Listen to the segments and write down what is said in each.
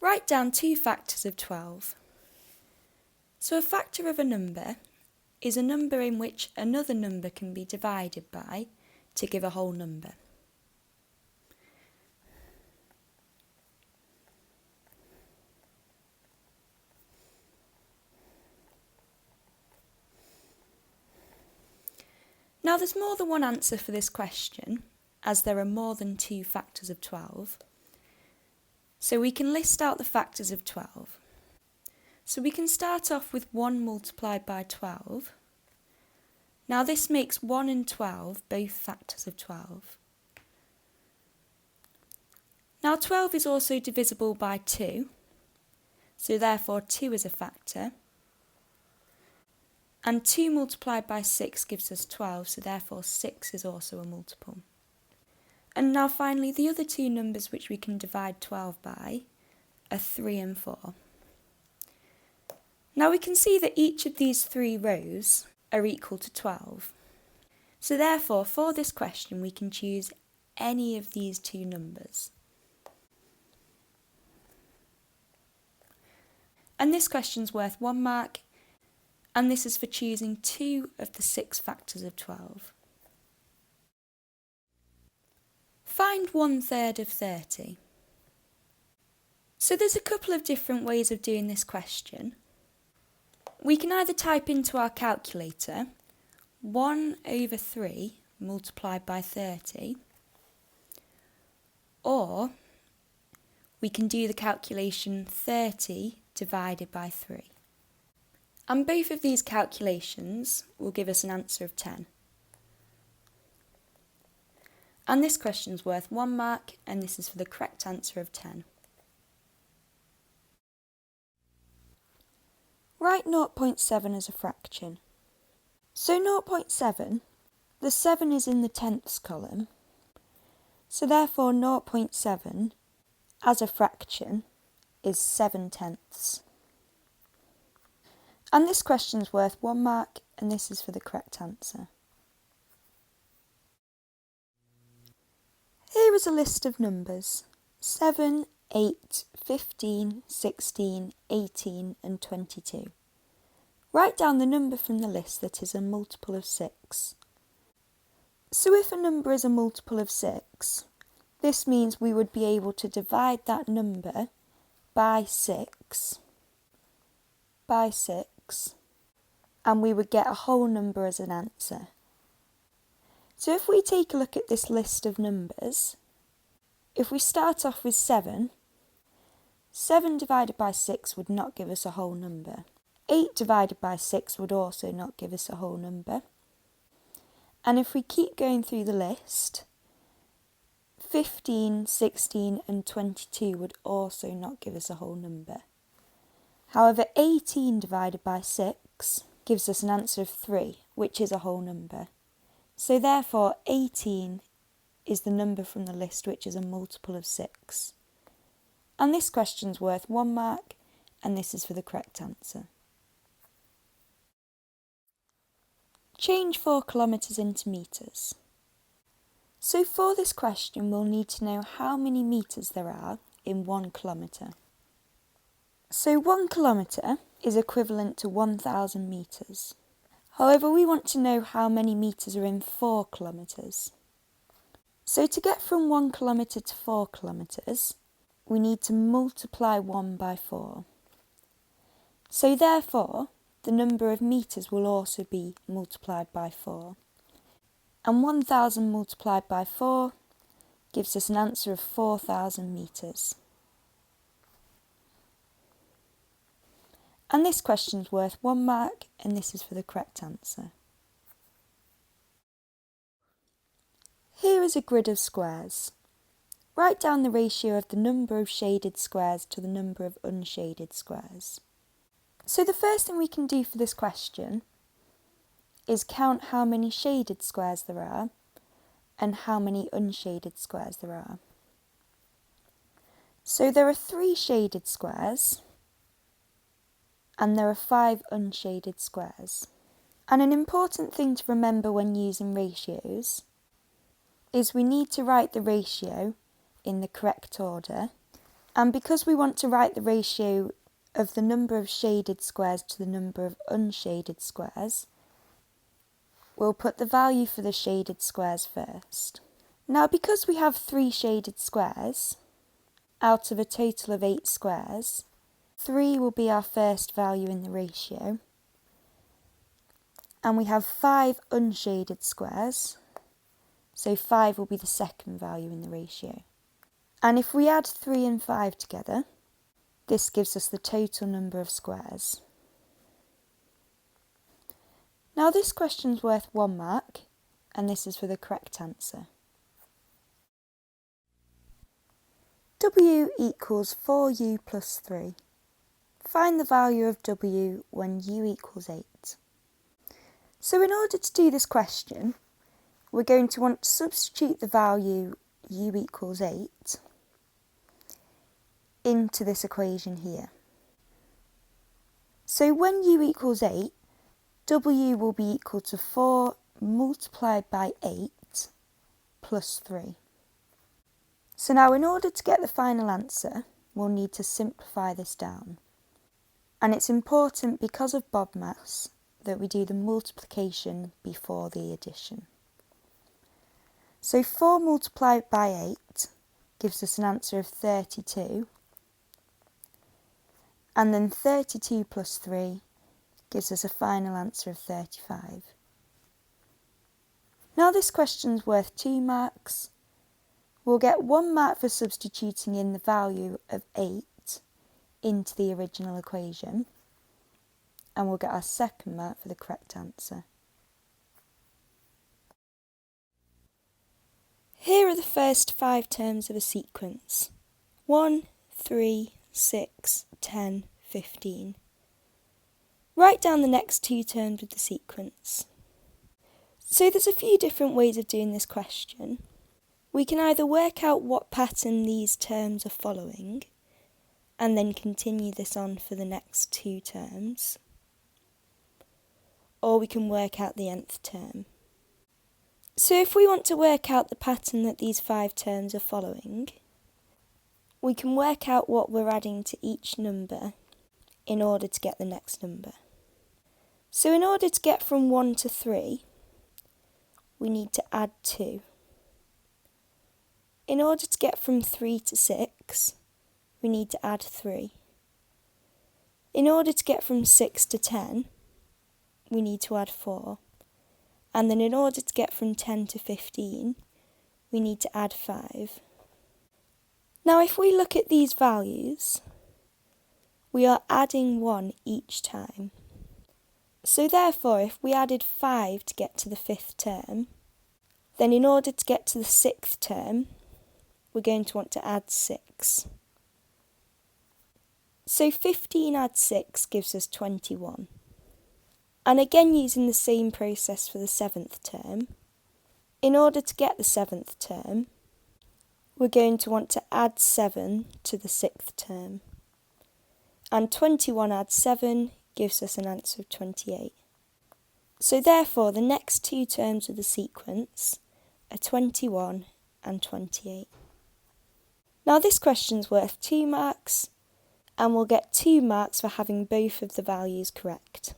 Write down 2 factors of 12. So a factor of a number is a number in which another number can be divided by to give a whole number. Now there's more than one answer for this question, as there are more than 2 factors of 12. So we can list out the factors of 12. So we can start off with 1 multiplied by 12. Now this makes 1 and 12 both factors of 12. Now 12 is also divisible by 2, so therefore 2 is a factor. And 2 multiplied by 6 gives us 12, so therefore 6 is also a multiple. And now finally, the other 2 numbers which we can divide 12 by are 3 and 4. Now we can see that each of these 3 rows are equal to 12. So therefore, for this question, we can choose any of these 2 numbers. And this question's worth 1 mark. And this is for choosing 2 of the 6 factors of 12. Find 1/3 of 30. So there's a couple of different ways of doing this question. We can either type into our calculator 1/3 multiplied by 30, or we can do the calculation 30 divided by 3. And both of these calculations will give us an answer of 10. And this question's worth 1 mark, and this is for the correct answer of 10. Write 0.7 as a fraction. So 0.7, the 7 is in the tenths column, so therefore 0.7 as a fraction is 7/10. And this question's worth 1 mark, and this is for the correct answer. Here is a list of numbers: 7, 8, 15, 16, 18 and 22. Write down the number from the list that is a multiple of 6. So if a number is a multiple of 6, this means we would be able to divide that number by 6, and we would get a whole number as an answer. So if we take a look at this list of numbers, if we start off with 7, 7 divided by 6 would not give us a whole number. 8 divided by 6 would also not give us a whole number. And if we keep going through the list, 15, 16 and 22 would also not give us a whole number. However, 18 divided by 6 gives us an answer of 3, which is a whole number. So therefore, 18 is the number from the list which is a multiple of 6. And this question's worth 1 mark, and this is for the correct answer. Change 4 kilometres into metres. So for this question, we'll need to know how many metres there are in 1 kilometre. So 1 kilometre is equivalent to 1,000 metres. However, we want to know how many metres are in 4 kilometres. So to get from 1 kilometre to 4 kilometres, we need to multiply 1 by 4. So therefore, the number of metres will also be multiplied by 4. And 1,000 multiplied by 4 gives us an answer of 4,000 metres. And this question's worth 1 mark, and this is for the correct answer. Here is a grid of squares. Write down the ratio of the number of shaded squares to the number of unshaded squares. So the first thing we can do for this question is count how many shaded squares there are and how many unshaded squares there are. So there are 3 shaded squares and there are 5 unshaded squares. And an important thing to remember when using ratios is we need to write the ratio in the correct order, And because we want to write the ratio of the number of shaded squares to the number of unshaded squares, we'll put the value for the shaded squares first. Now, because we have 3 shaded squares, out of a total of 8 squares, 3 will be our first value in the ratio. And we have 5 unshaded squares, so 5 will be the second value in the ratio. And if we add 3 and 5 together, this gives us the total number of squares. Now this question's worth 1 mark, and this is for the correct answer. W equals 4u plus 3. Find the value of w when u equals 8. So in order to do this question, we're going to want to substitute the value u equals 8 into this equation here. So when u equals 8, w will be equal to 4 multiplied by 8 plus 3. So now in order to get the final answer, we'll need to simplify this down. And it's important, because of BODMAS, that we do the multiplication before the addition. So 4 multiplied by 8 gives us an answer of 32. And then 32 plus 3 gives us a final answer of 35. Now this question's worth 2 marks. We'll get 1 mark for substituting in the value of 8 into the original equation, and we'll get our second mark for the correct answer. Here are the first 5 terms of a sequence: 1, 3, 6, 10, 15. Write down the next 2 terms of the sequence. So there's a few different ways of doing this question. We can either work out what pattern these terms are following, and then continue this on for the next 2 terms, or we can work out the nth term. So if we want to work out the pattern that these 5 terms are following, we can work out what we're adding to each number in order to get the next number. So in order to get from 1 to 3, we need to add 2. In order to get from 3 to 6, we need to add 3. In order to get from 6 to 10, we need to add 4. And then in order to get from 10 to 15, we need to add 5. Now if we look at these values, we are adding 1 each time. So therefore, if we added 5 to get to the 5th term, then in order to get to the 6th term, we're going to want to add 6. So 15 add 6 gives us 21. And again, using the same process for the 7th term, in order to get the 7th term, we're going to want to add 7 to the 6th term. And 21 add 7 gives us an answer of 28. So therefore, the next 2 terms of the sequence are 21 and 28. Now this question's worth 2 marks, and we'll get 2 marks for having both of the values correct.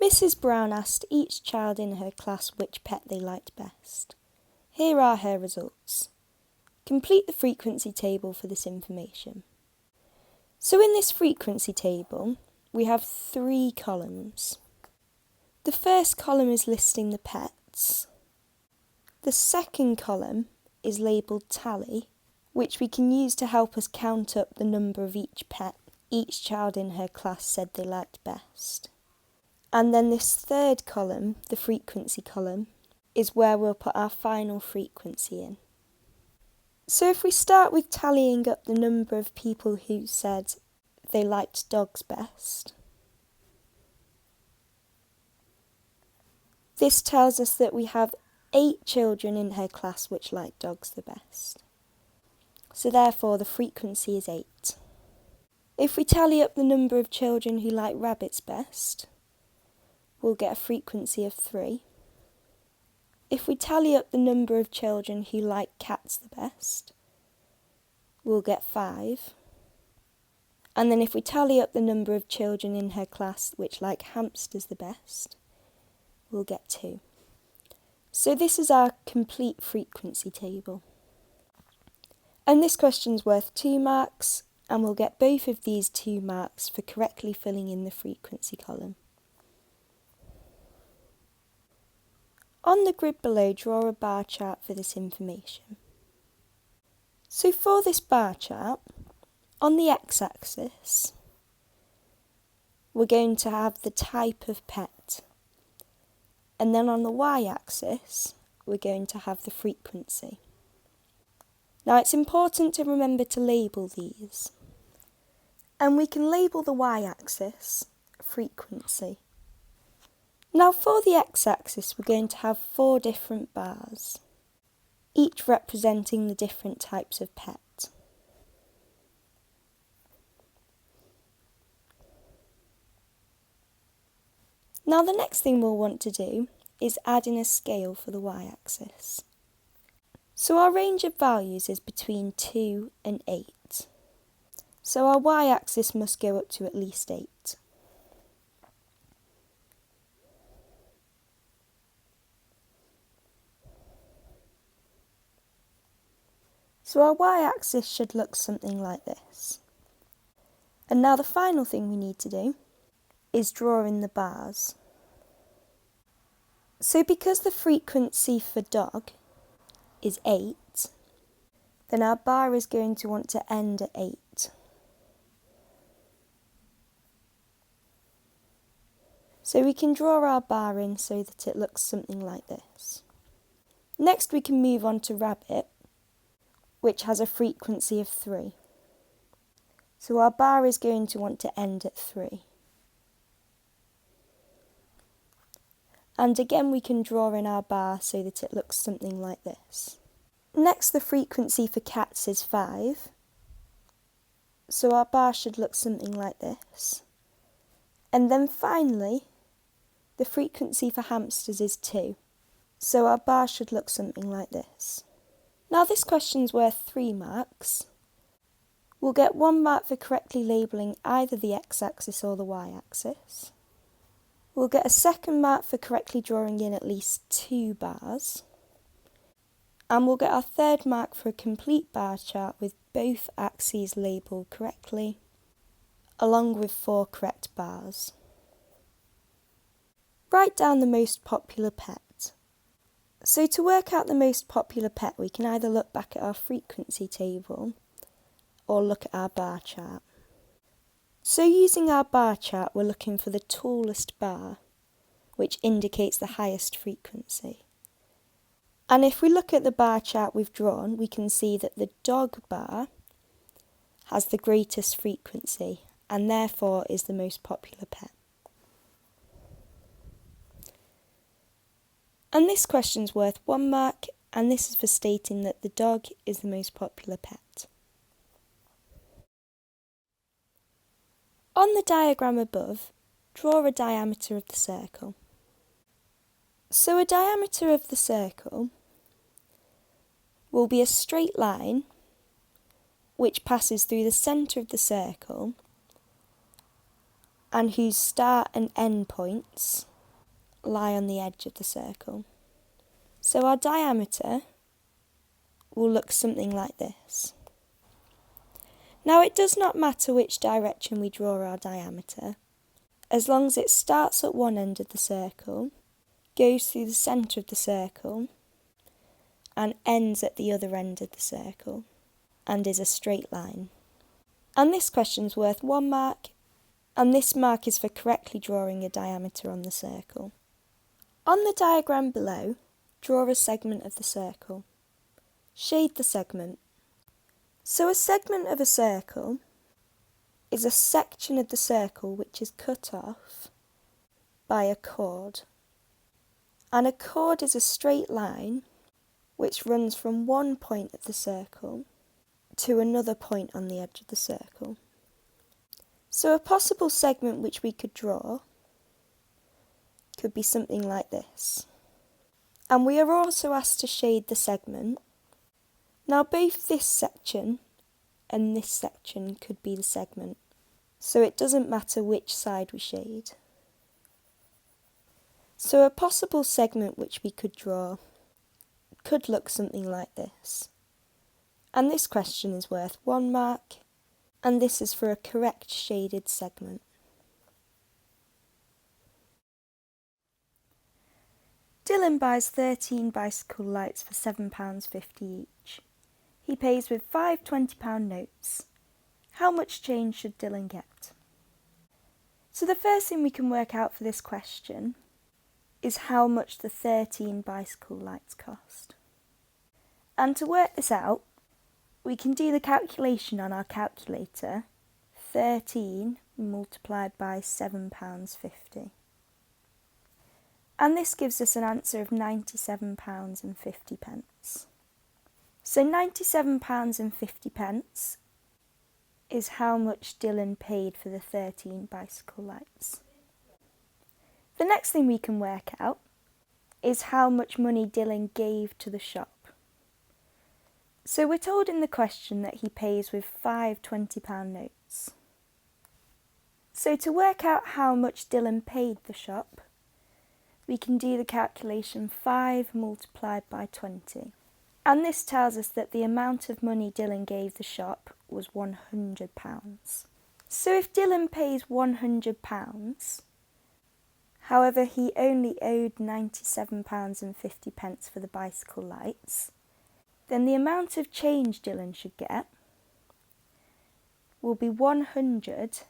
Mrs. Brown asked each child in her class which pet they liked best. Here are her results. Complete the frequency table for this information. So in this frequency table, we have 3 columns. The first column is listing the pets. The second column is labelled tally, which we can use to help us count up the number of each pet each child in her class said they liked best. And then this third column, the frequency column, is where we'll put our final frequency in. So if we start with tallying up the number of people who said they liked dogs best, this tells us that we have 8 children in her class which like dogs the best. So therefore the frequency is 8. If we tally up the number of children who like rabbits best, we'll get a frequency of 3. if we tally up the number of children who like cats the best, we'll get 5. And then if we tally up the number of children in her class which like hamsters the best, we'll get 2. So this is our complete frequency table. And this question's worth 2 marks, and we'll get both of these 2 marks for correctly filling in the frequency column. On the grid below, draw a bar chart for this information. So for this bar chart, on the x-axis, we're going to have the type of pet. And then on the y-axis, we're going to have the frequency. Now it's important to remember to label these. And we can label the y-axis frequency. Now for the x-axis, we're going to have 4 different bars, each representing the different types of pet. Now the next thing we'll want to do is add in a scale for the y-axis. So our range of values is between 2 and 8. So our y-axis must go up to at least 8. So our y-axis should look something like this. And now the final thing we need to do is draw in the bars. So because the frequency for dog is 8, then our bar is going to want to end at 8. So we can draw our bar in so that it looks something like this. Next we can move on to rabbit, which has a frequency of 3. So our bar is going to want to end at 3. And again we can draw in our bar so that it looks something like this. Next, the frequency for cats is 5. So our bar should look something like this. And then finally, the frequency for hamsters is 2. So our bar should look something like this. Now this question's worth 3 marks. We'll get 1 mark for correctly labelling either the x-axis or the y-axis. We'll get a 2nd mark for correctly drawing in at least 2 bars. And we'll get our 3rd mark for a complete bar chart with both axes labelled correctly, along with 4 correct bars. Write down the most popular pet. So to work out the most popular pet, we can either look back at our frequency table or look at our bar chart. So using our bar chart, we're looking for the tallest bar, which indicates the highest frequency. And if we look at the bar chart we've drawn, we can see that the dog bar has the greatest frequency and therefore is the most popular pet. And this question's worth 1 mark, and this is for stating that the dog is the most popular pet. On the diagram above, draw a diameter of the circle. So a diameter of the circle will be a straight line which passes through the centre of the circle and whose start and end points lie on the edge of the circle. So our diameter will look something like this. Now it does not matter which direction we draw our diameter, as long as it starts at one end of the circle, goes through the centre of the circle, and ends at the other end of the circle, and is a straight line. And this question's worth 1 mark, and this mark is for correctly drawing a diameter on the circle. On the diagram below, draw a segment of the circle. Shade the segment. So a segment of a circle is a section of the circle which is cut off by a chord. And a chord is a straight line which runs from one point of the circle to another point on the edge of the circle. So a possible segment which we could draw could be something like this. And we are also asked to shade the segment. Now both this section and this section could be the segment, so it doesn't matter which side we shade. So a possible segment which we could draw could look something like this. And this question is worth 1 mark, and this is for a correct shaded segment. Dylan buys 13 bicycle lights for £7.50 each. He pays with 5 £20 notes. How much change should Dylan get? So the first thing we can work out for this question is how much the 13 bicycle lights cost. And to work this out, we can do the calculation on our calculator, 13 multiplied by £7.50. And this gives us an answer of £97.50. So £97.50 is how much Dylan paid for the 13 bicycle lights. The next thing we can work out is how much money Dylan gave to the shop. So we're told in the question that he pays with 5 £20 notes. So to work out how much Dylan paid the shop, we can do the calculation 5 multiplied by 20. And this tells us that the amount of money Dylan gave the shop was £100. So if Dylan pays £100, however he only owed £97.50 for the bicycle lights, then the amount of change Dylan should get will be 100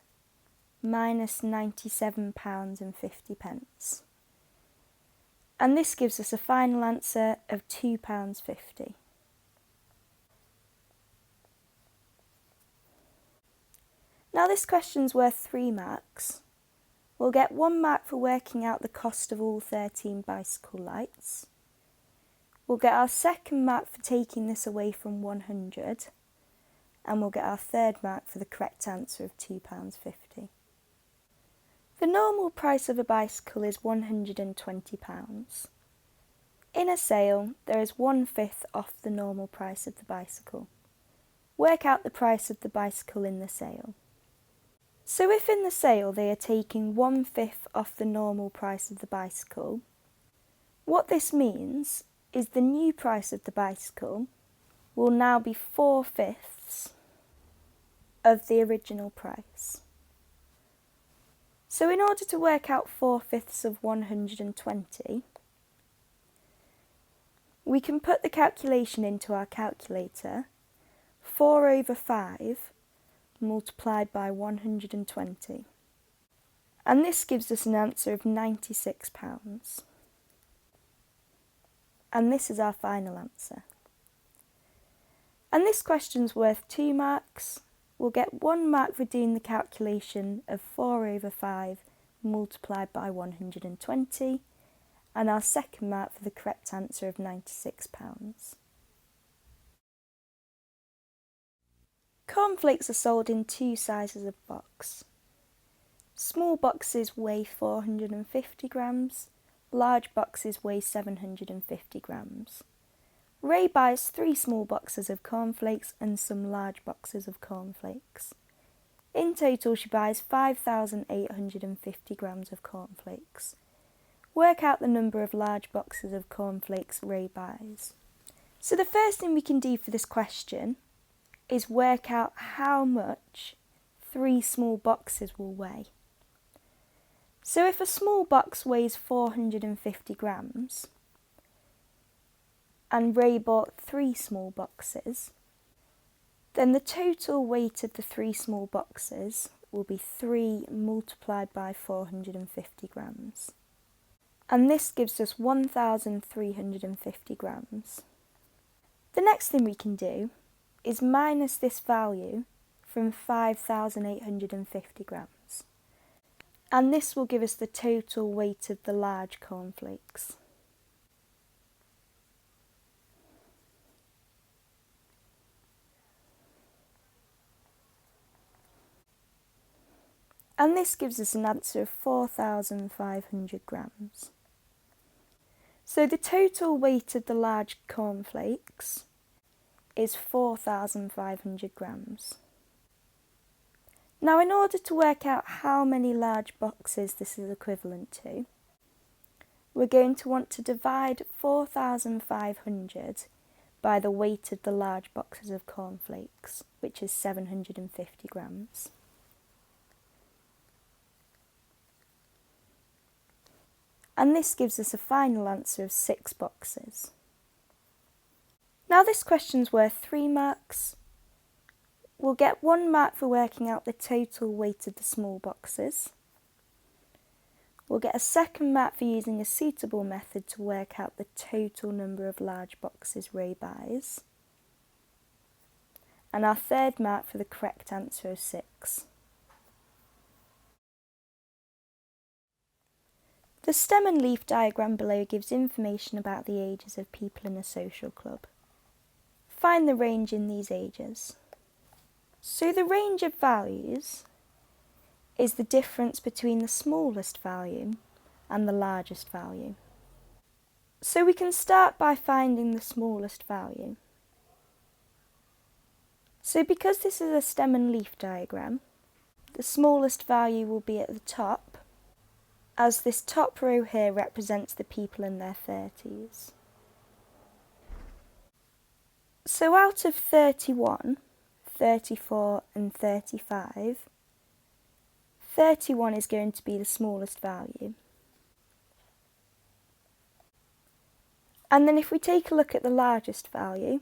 minus £97.50. And this gives us a final answer of £2.50. Now this question's worth 3 marks. We'll get 1 mark for working out the cost of all 13 bicycle lights. We'll get our 2nd mark for taking this away from 100. And we'll get our 3rd mark for the correct answer of £2.50. The normal price of a bicycle is £120. In a sale, there is 1/5 off the normal price of the bicycle. Work out the price of the bicycle in the sale. So if in the sale they are taking 1/5 off the normal price of the bicycle, what this means is the new price of the bicycle will now be 4/5 of the original price. So in order to work out 4/5 of 120, we can put the calculation into our calculator, 4/5 multiplied by 120. And this gives us an answer of £96. And this is our final answer. And this question's worth 2 marks. We'll get 1 mark for doing the calculation of 4/5 multiplied by 120, and our 2nd mark for the correct answer of £96. Cornflakes are sold in 2 sizes of box. Small boxes weigh 450 grams, large boxes weigh 750 grams. Ray buys 3 small boxes of cornflakes and some large boxes of cornflakes. In total, she buys 5,850 grams of cornflakes. Work out the number of large boxes of cornflakes Ray buys. So the first thing we can do for this question is work out how much 3 small boxes will weigh. So if a small box weighs 450 grams, and Ray bought 3 small boxes, then the total weight of the 3 small boxes will be 3 multiplied by 450 grams. And this gives us 1,350 grams. The next thing we can do is minus this value from 5,850 grams. And this will give us the total weight of the large cornflakes. And this gives us an answer of 4,500 grams. So the total weight of the large cornflakes is 4,500 grams. Now, in order to work out how many large boxes this is equivalent to, we're going to want to divide 4,500 by the weight of the large boxes of cornflakes, which is 750 grams. And this gives us a final answer of 6 boxes. Now this question's worth 3 marks. We'll get 1 mark for working out the total weight of the small boxes. We'll get a 2nd mark for using a suitable method to work out the total number of large boxes row bys. And our 3rd mark for the correct answer of 6. The stem and leaf diagram below gives information about the ages of people in a social club. Find the range in these ages. So the range of values is the difference between the smallest value and the largest value. So we can start by finding the smallest value. So because this is a stem and leaf diagram, the smallest value will be at the top, as this top row here represents the people in their 30s. So out of 31, 34 and 35, 31 is going to be the smallest value. And then if we take a look at the largest value,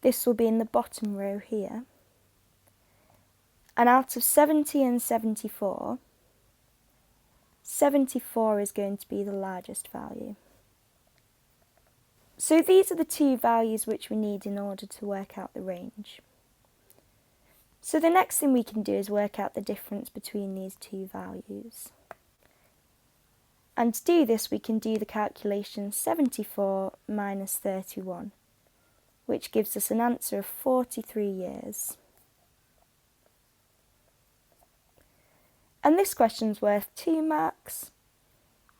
this will be in the bottom row here. And out of 70 and 74, 74 is going to be the largest value. So these are the 2 values which we need in order to work out the range. So the next thing we can do is work out the difference between these 2 values. And to do this, we can do the calculation 74 minus 31, which gives us an answer of 43 years. And this question's worth 2 marks.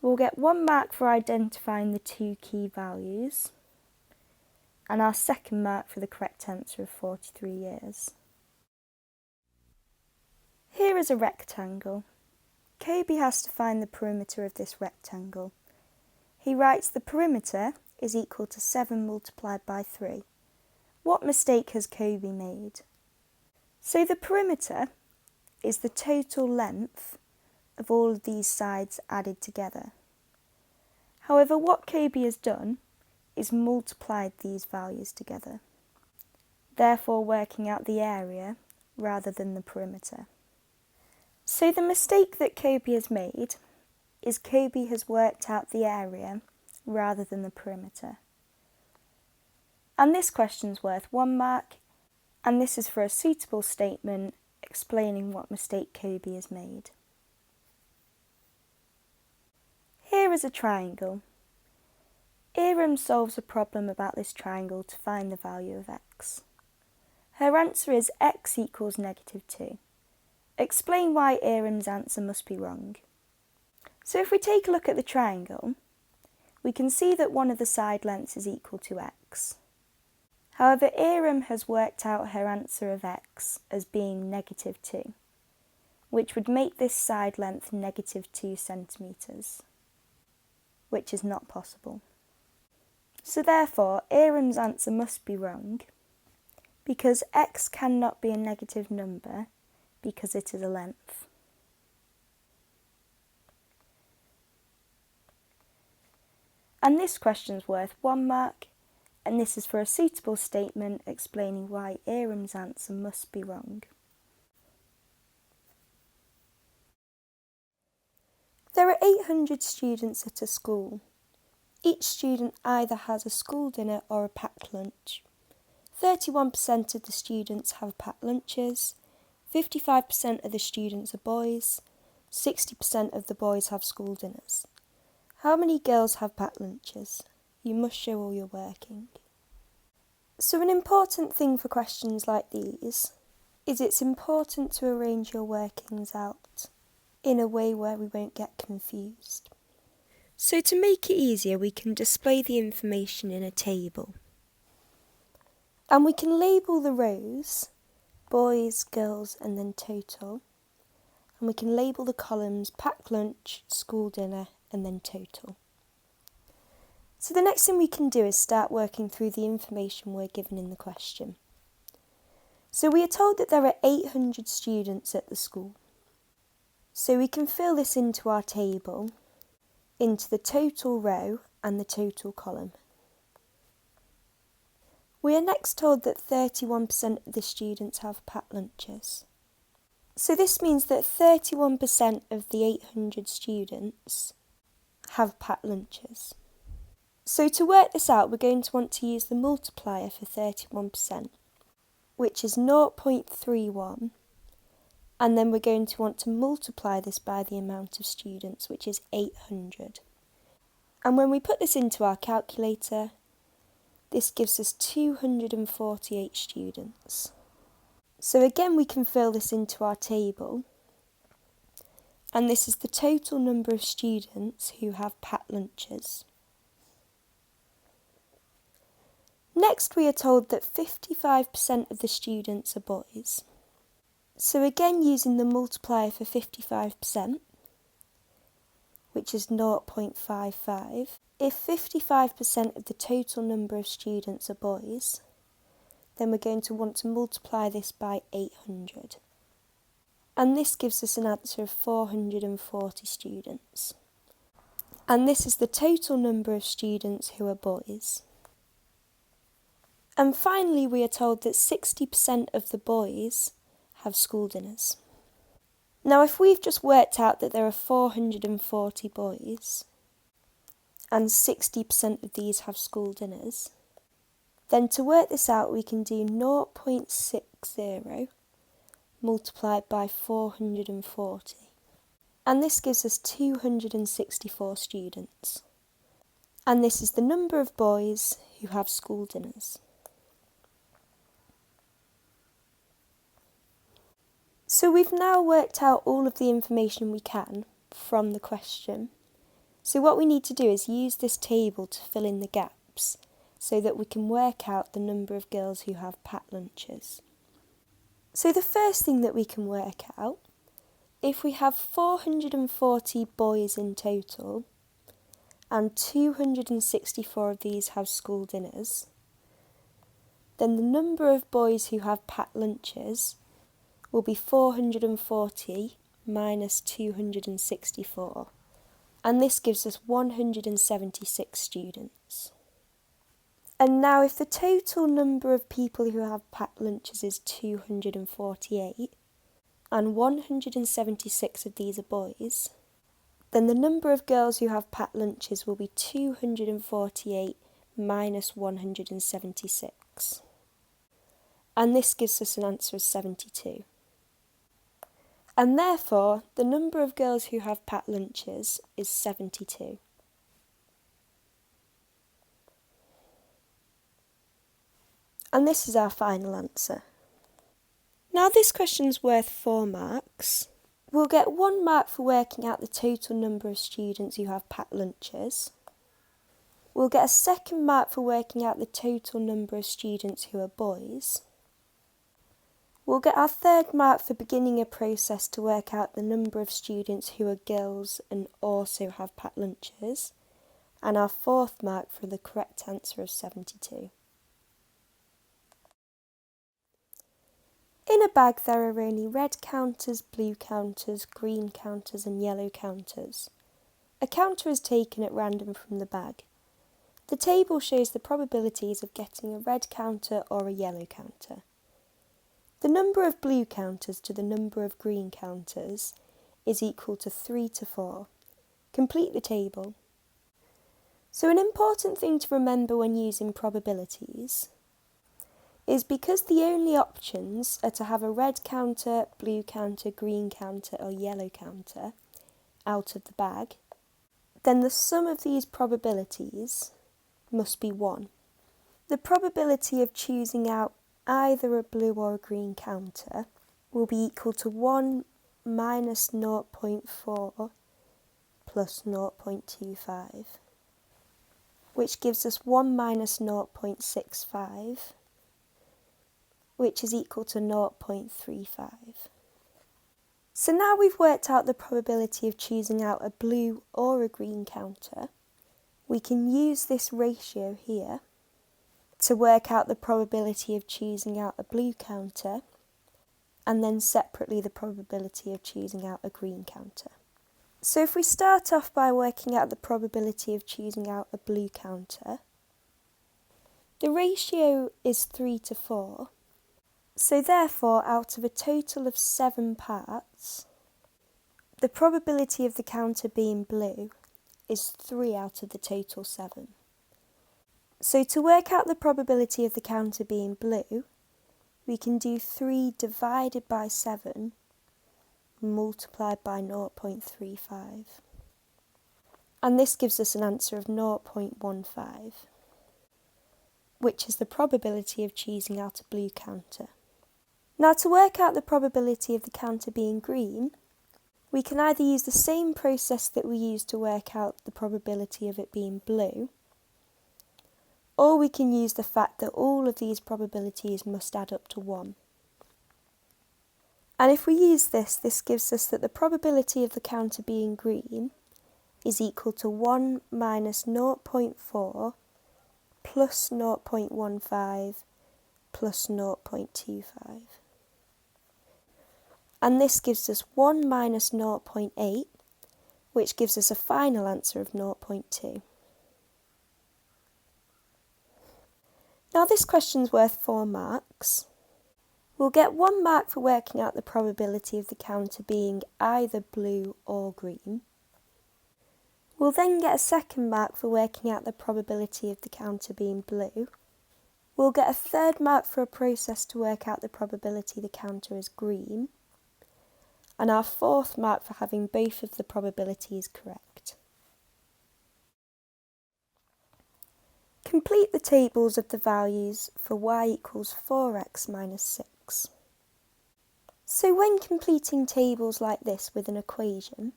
We'll get 1 mark for identifying the 2 key values, and our 2nd mark for the correct answer of 43 years. Here is a rectangle. Kobe has to find the perimeter of this rectangle. He writes the perimeter is equal to 7 multiplied by 3. What mistake has Kobe made? So the perimeter is the total length of all of these sides added together. However, what Kobe has done is multiplied these values together, therefore working out the area rather than the perimeter. So the mistake that Kobe has made is Kobe has worked out the area rather than the perimeter. And this question's worth 1 mark, and this is for a suitable statement explaining what mistake Kobe has made. Here is a triangle. Iram solves a problem about this triangle to find the value of x. Her answer is x equals -2. Explain why Iram's answer must be wrong. So if we take a look at the triangle, we can see that one of the side lengths is equal to x. However, Iram has worked out her answer of x as being -2, which would make this side length -2 centimetres, which is not possible. So therefore, Iram's answer must be wrong, because x cannot be a negative number because it is a length. And this question's worth 1 mark, and this is for a suitable statement explaining why Iram's answer must be wrong. There are 800 students at a school. Each student either has a school dinner or a packed lunch. 31% of the students have packed lunches, 55% of the students are boys, 60% of the boys have school dinners. How many girls have packed lunches? You must show all your working. So an important thing for questions like these is it's important to arrange your workings out in a way where we won't get confused. So to make it easier, we can display the information in a table. And we can label the rows, boys, girls, and then total. And we can label the columns, packed lunch, school dinner, and then total. So the next thing we can do is start working through the information we're given in the question. So we are told that there are 800 students at the school. So we can fill this into our table, into the total row and the total column. We are next told that 31% of the students have packed lunches. So this means that 31% of the 800 students have packed lunches. So to work this out, we're going to want to use the multiplier for 31%, which is 0.31, and then we're going to want to multiply this by the amount of students, which is 800. And when we put this into our calculator, this gives us 248 students. So again, we can fill this into our table, and this is the total number of students who have packed lunches. Next, we are told that 55% of the students are boys. So again, using the multiplier for 55%, which is 0.55, if 55% of the total number of students are boys, then we're going to want to multiply this by 800. And this gives us an answer of 440 students. And this is the total number of students who are boys. And finally, we are told that 60% of the boys have school dinners. Now, if we've just worked out that there are 440 boys, and 60% of these have school dinners, then to work this out, we can do 0.60 multiplied by 440. And this gives us 264 students. And this is the number of boys who have school dinners. So we've now worked out all of the information we can from the question. So what we need to do is use this table to fill in the gaps so that we can work out the number of girls who have packed lunches. So the first thing that we can work out, if we have 440 boys in total and 264 of these have school dinners, then the number of boys who have packed lunches will be 440 minus 264, and this gives us 176 students. And now if the total number of people who have packed lunches is 248, and 176 of these are boys, then the number of girls who have packed lunches will be 248 minus 176. And this gives us an answer of 72. And therefore, the number of girls who have packed lunches is 72. And this is our final answer. Now this question's worth 4 marks. We'll get 1 mark for working out the total number of students who have packed lunches. We'll get a 2nd mark for working out the total number of students who are boys. We'll get our 3rd mark for beginning a process to work out the number of students who are girls and also have packed lunches, and our 4th mark for the correct answer of 72. In a bag there are only red counters, blue counters, green counters and yellow counters. A counter is taken at random from the bag. The table shows the probabilities of getting a red counter or a yellow counter. The number of blue counters to the number of green counters is equal to 3 to 4. Complete the table. So an important thing to remember when using probabilities is because the only options are to have a red counter, blue counter, green counter or yellow counter out of the bag, then the sum of these probabilities must be 1. The probability of choosing out either a blue or a green counter will be equal to 1 minus 0.4 plus 0.25, which gives us 1 minus 0.65, which is equal to 0.35. So now we've worked out the probability of choosing out a blue or a green counter, we can use this ratio here to work out the probability of choosing out a blue counter, and then separately the probability of choosing out a green counter. So if we start off by working out the probability of choosing out a blue counter, the ratio is 3 to 4, so therefore out of a total of 7 parts, the probability of the counter being blue is 3 out of the total 7. So to work out the probability of the counter being blue, we can do 3 divided by 7 multiplied by 0.35. And this gives us an answer of 0.15, which is the probability of choosing out a blue counter. Now to work out the probability of the counter being green, we can either use the same process that we used to work out the probability of it being blue, or we can use the fact that all of these probabilities must add up to 1. And if we use this, this gives us that the probability of the counter being green is equal to 1 minus 0.4 plus 0.15 plus 0.25. And this gives us 1 minus 0.8, which gives us a final answer of 0.2. Now this question's worth 4 marks. We'll get 1 mark for working out the probability of the counter being either blue or green. We'll then get a 2nd mark for working out the probability of the counter being blue. We'll get a 3rd mark for a process to work out the probability the counter is green. And our 4th mark for having both of the probabilities correct. Complete the tables of the values for y equals 4x minus 6. So when completing tables like this with an equation,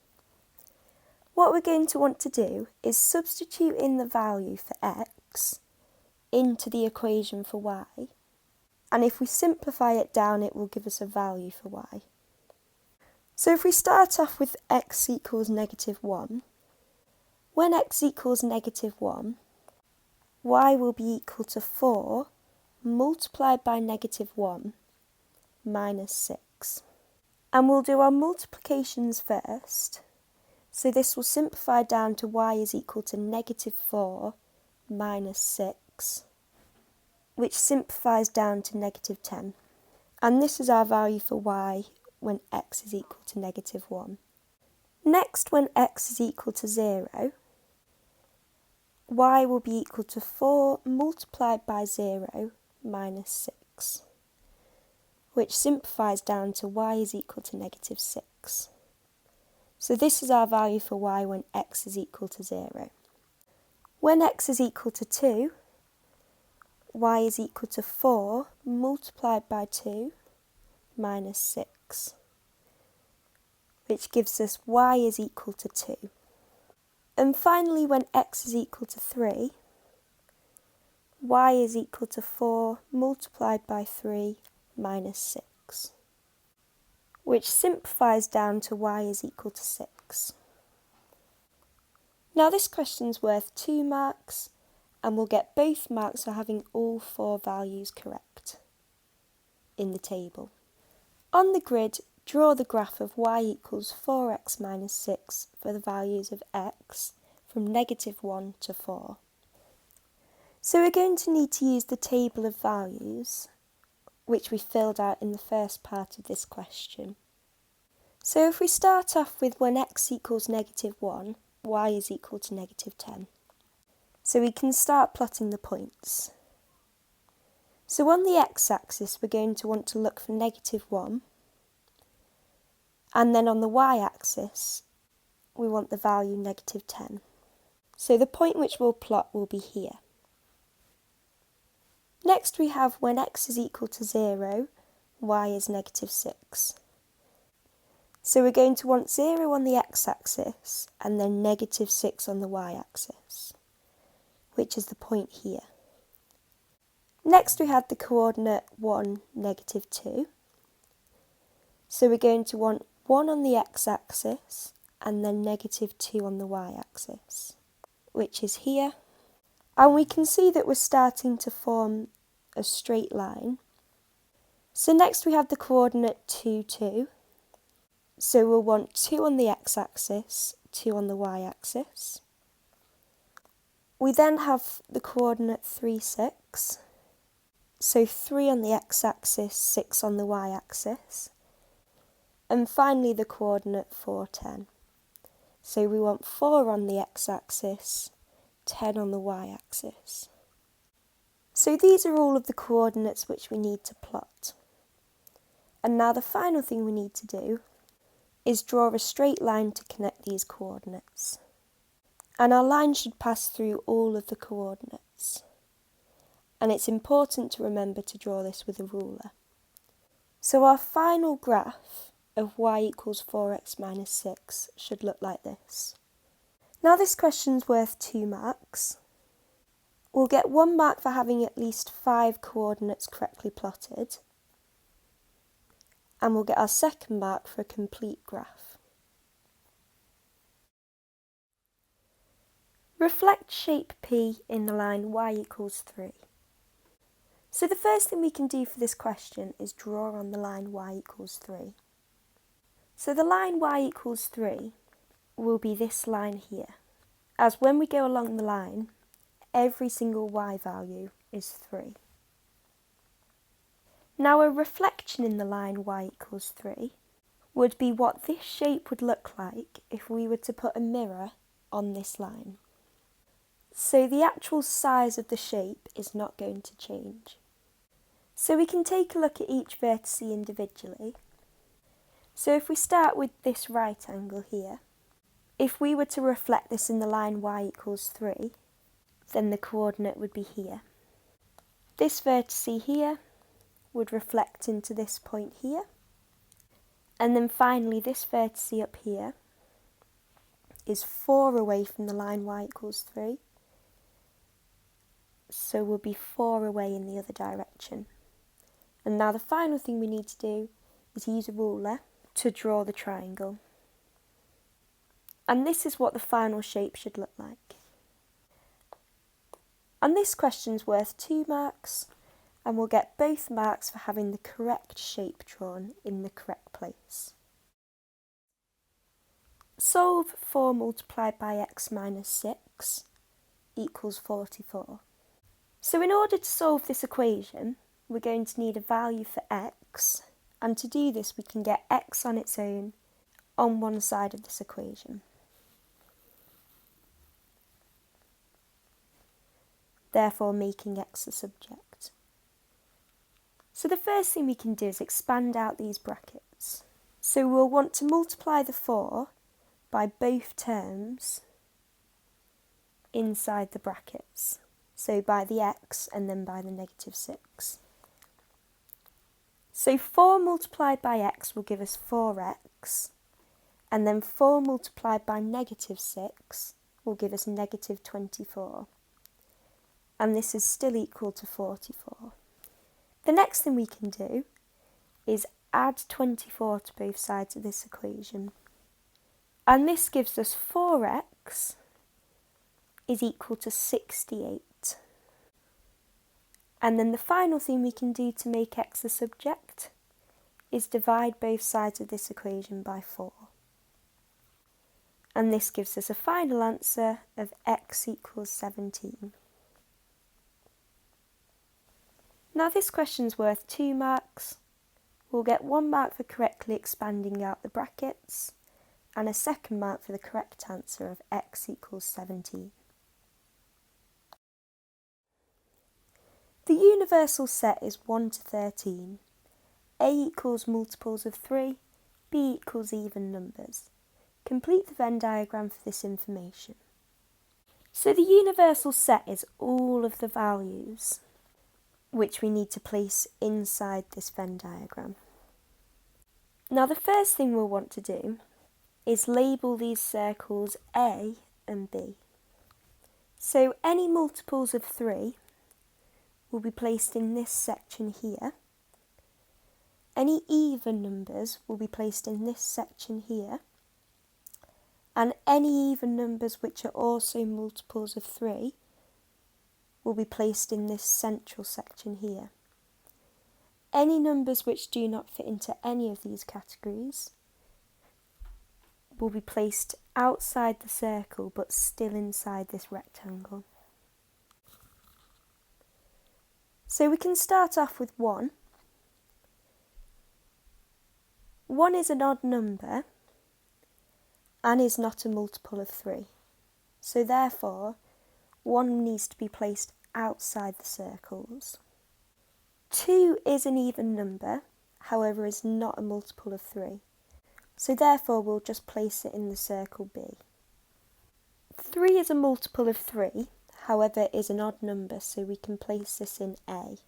what we're going to want to do is substitute in the value for x into the equation for y, and if we simplify it down it will give us a value for y. So if we start off with x equals negative 1, when x equals negative 1, y will be equal to 4 multiplied by negative 1 minus 6. And we'll do our multiplications first. So this will simplify down to y is equal to negative 4 minus 6, which simplifies down to negative 10. And this is our value for y when x is equal to negative 1. Next, when x is equal to 0, y will be equal to 4 multiplied by 0 minus 6, which simplifies down to y is equal to negative 6. So this is our value for y when x is equal to 0. When x is equal to 2, y is equal to 4 multiplied by 2 minus 6, which gives us y is equal to 2. And finally, when x is equal to 3, y is equal to 4 multiplied by 3 minus 6, which simplifies down to y is equal to 6. Now this question's worth 2 marks, and we'll get both marks for having all 4 values correct in the table. On the grid, draw the graph of y equals 4x minus 6 for the values of x from negative 1 to 4. So we're going to need to use the table of values, which we filled out in the first part of this question. So if we start off with when x equals negative 1, y is equal to negative 10. So we can start plotting the points. So on the x-axis we're going to want to look for negative 1, and then on the y-axis we want the value negative 10. So the point which we'll plot will be here. Next we have when x is equal to 0, y is negative 6. So we're going to want 0 on the x-axis and then -6 on the y-axis, which is the point here. Next we had the coordinate 1, -2. So we're going to want 1 on the x-axis and then -2 on the y-axis, which is here. And we can see that we're starting to form a straight line. So next we have the coordinate 2, 2. So we'll want 2 on the x-axis, 2 on the y-axis. We then have the coordinate 3, 6. So 3 on the x-axis, 6 on the y-axis. And finally the coordinate 4, 10. So we want 4 on the x-axis, 10 on the y-axis. So these are all of the coordinates which we need to plot. And now the final thing we need to do is draw a straight line to connect these coordinates. And our line should pass through all of the coordinates. And it's important to remember to draw this with a ruler. So our final graph of y equals 4x minus 6 should look like this. Now this question's worth 2 marks. We'll get 1 mark for having at least 5 coordinates correctly plotted. And we'll get our second mark for a complete graph. Reflect shape P in the line y equals 3. So the first thing we can do for this question is draw on the line y equals 3. So the line y equals 3 will be this line here, as when we go along the line, every single y value is 3. Now a reflection in the line y equals 3 would be what this shape would look like if we were to put a mirror on this line. So the actual size of the shape is not going to change. So we can take a look at each vertex individually. So if we start with this right angle here, if we were to reflect this in the line y equals 3, then the coordinate would be here. This vertex here would reflect into this point here. And then finally this vertex up here is 4 away from the line y equals 3. So we'll be 4 away in the other direction. And now the final thing we need to do is use a ruler to draw the triangle. And this is what the final shape should look like. And this question's worth 2 marks, and we'll get both marks for having the correct shape drawn in the correct place. Solve 4 multiplied by x minus 6 equals 44. So in order to solve this equation, we're going to need a value for x, and to do this we can get x on its own on one side of this equation. Therefore making x the subject. So the first thing we can do is expand out these brackets. So we'll want to multiply the 4 by both terms inside the brackets. So by the x and then by the -6. So 4 multiplied by x will give us 4x, and then 4 multiplied by -6 will give us -24. And this is still equal to 44. The next thing we can do is add 24 to both sides of this equation. And this gives us 4x is equal to 68. And then the final thing we can do to make x the subject is divide both sides of this equation by 4. And this gives us a final answer of x equals 17. Now this question's worth 2 marks. We'll get 1 mark for correctly expanding out the brackets, and a second mark for the correct answer of x equals 17. The universal set is 1 to 13. A equals multiples of 3, B equals even numbers. Complete the Venn diagram for this information. So the universal set is all of the values which we need to place inside this Venn diagram. Now the first thing we'll want to do is label these circles A and B. So any multiples of 3 will be placed in this section here. Any even numbers will be placed in this section here. And any even numbers which are also multiples of 3 will be placed in this central section here. Any numbers which do not fit into any of these categories will be placed outside the circle but still inside this rectangle. So we can start off with 1. 1 is an odd number and is not a multiple of 3. So therefore, 1 needs to be placed outside the circles. 2 is an even number, however is not a multiple of 3. So therefore we'll just place it in the circle B. 3 is a multiple of 3, however is an odd number, so we can place this in A.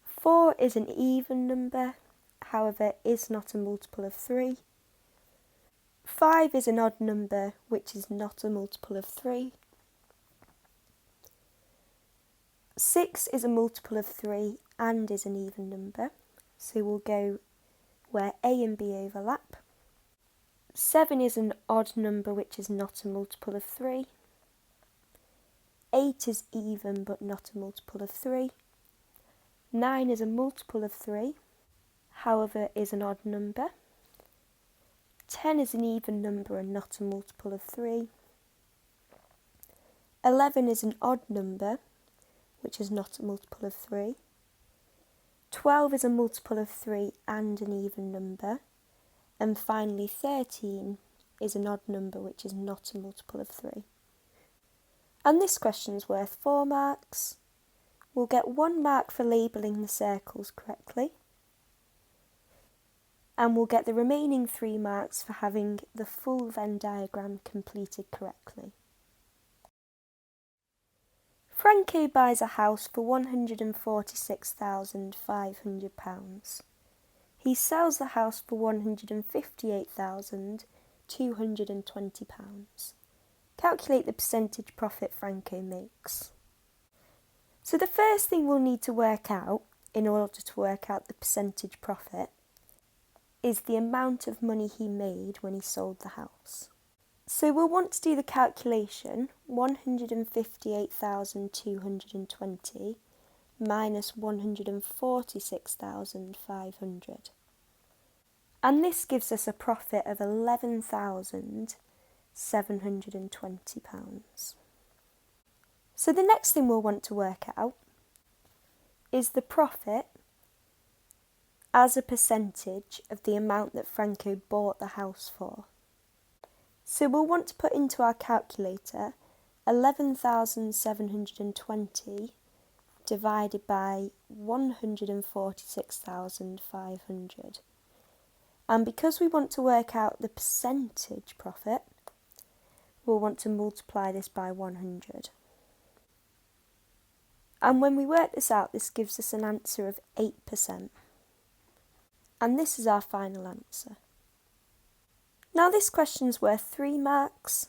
4 is an even number, however is not a multiple of 3. 5 is an odd number, which is not a multiple of 3. 6 is a multiple of 3 and is an even number, so we'll go where A and B overlap. 7 is an odd number which is not a multiple of 3. 8 is even but not a multiple of 3. 9 is a multiple of 3, however is an odd number. 10 is an even number and not a multiple of 3. 11 is an odd number, which is not a multiple of 3. 12 is a multiple of 3 and an even number. And finally 13 is an odd number which is not a multiple of 3. And this question's worth 4 marks. We'll get 1 mark for labelling the circles correctly. And we'll get the remaining 3 marks for having the full Venn diagram completed correctly. Franco buys a house for £146,500. He sells the house for £158,220. Calculate the percentage profit Franco makes. So the first thing we'll need to work out in order to work out the percentage profit is the amount of money he made when he sold the house. So we'll want to do the calculation 158,220 minus 146,500. And this gives us a profit of £11,720. So the next thing we'll want to work out is the profit as a percentage of the amount that Franco bought the house for. So we'll want to put into our calculator 11,720 divided by 146,500. And because we want to work out the percentage profit, we'll want to multiply this by 100. And when we work this out, this gives us an answer of 8%. And this is our final answer. Now this question's worth 3 marks.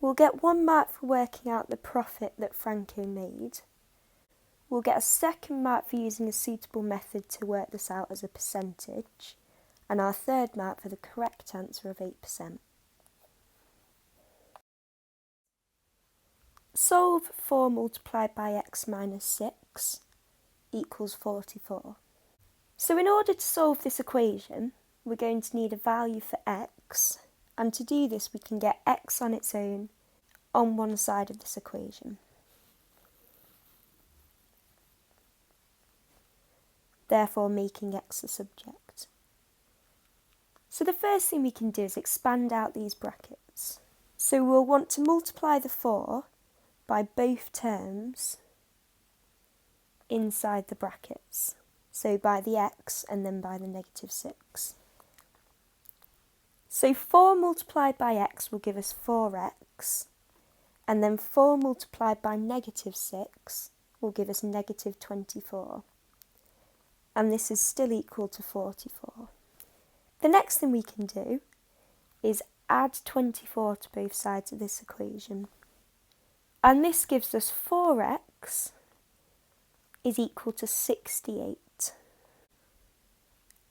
We'll get 1 mark for working out the profit that Franco made. We'll get a 2nd mark for using a suitable method to work this out as a percentage, and our 3rd mark for the correct answer of 8%. Solve 4 multiplied by x minus 6 equals 44. So in order to solve this equation, we're going to need a value for x, and to do this we can get x on its own on one side of this equation. Therefore making x the subject. So the first thing we can do is expand out these brackets. So we'll want to multiply the 4 by both terms inside the brackets. So by the x and then by the negative 6. So 4 multiplied by x will give us 4x, and then 4 multiplied by negative 6 will give us negative 24. and this is still equal to 44. The next thing we can do is add 24 to both sides of this equation. And this gives us 4x is equal to 68.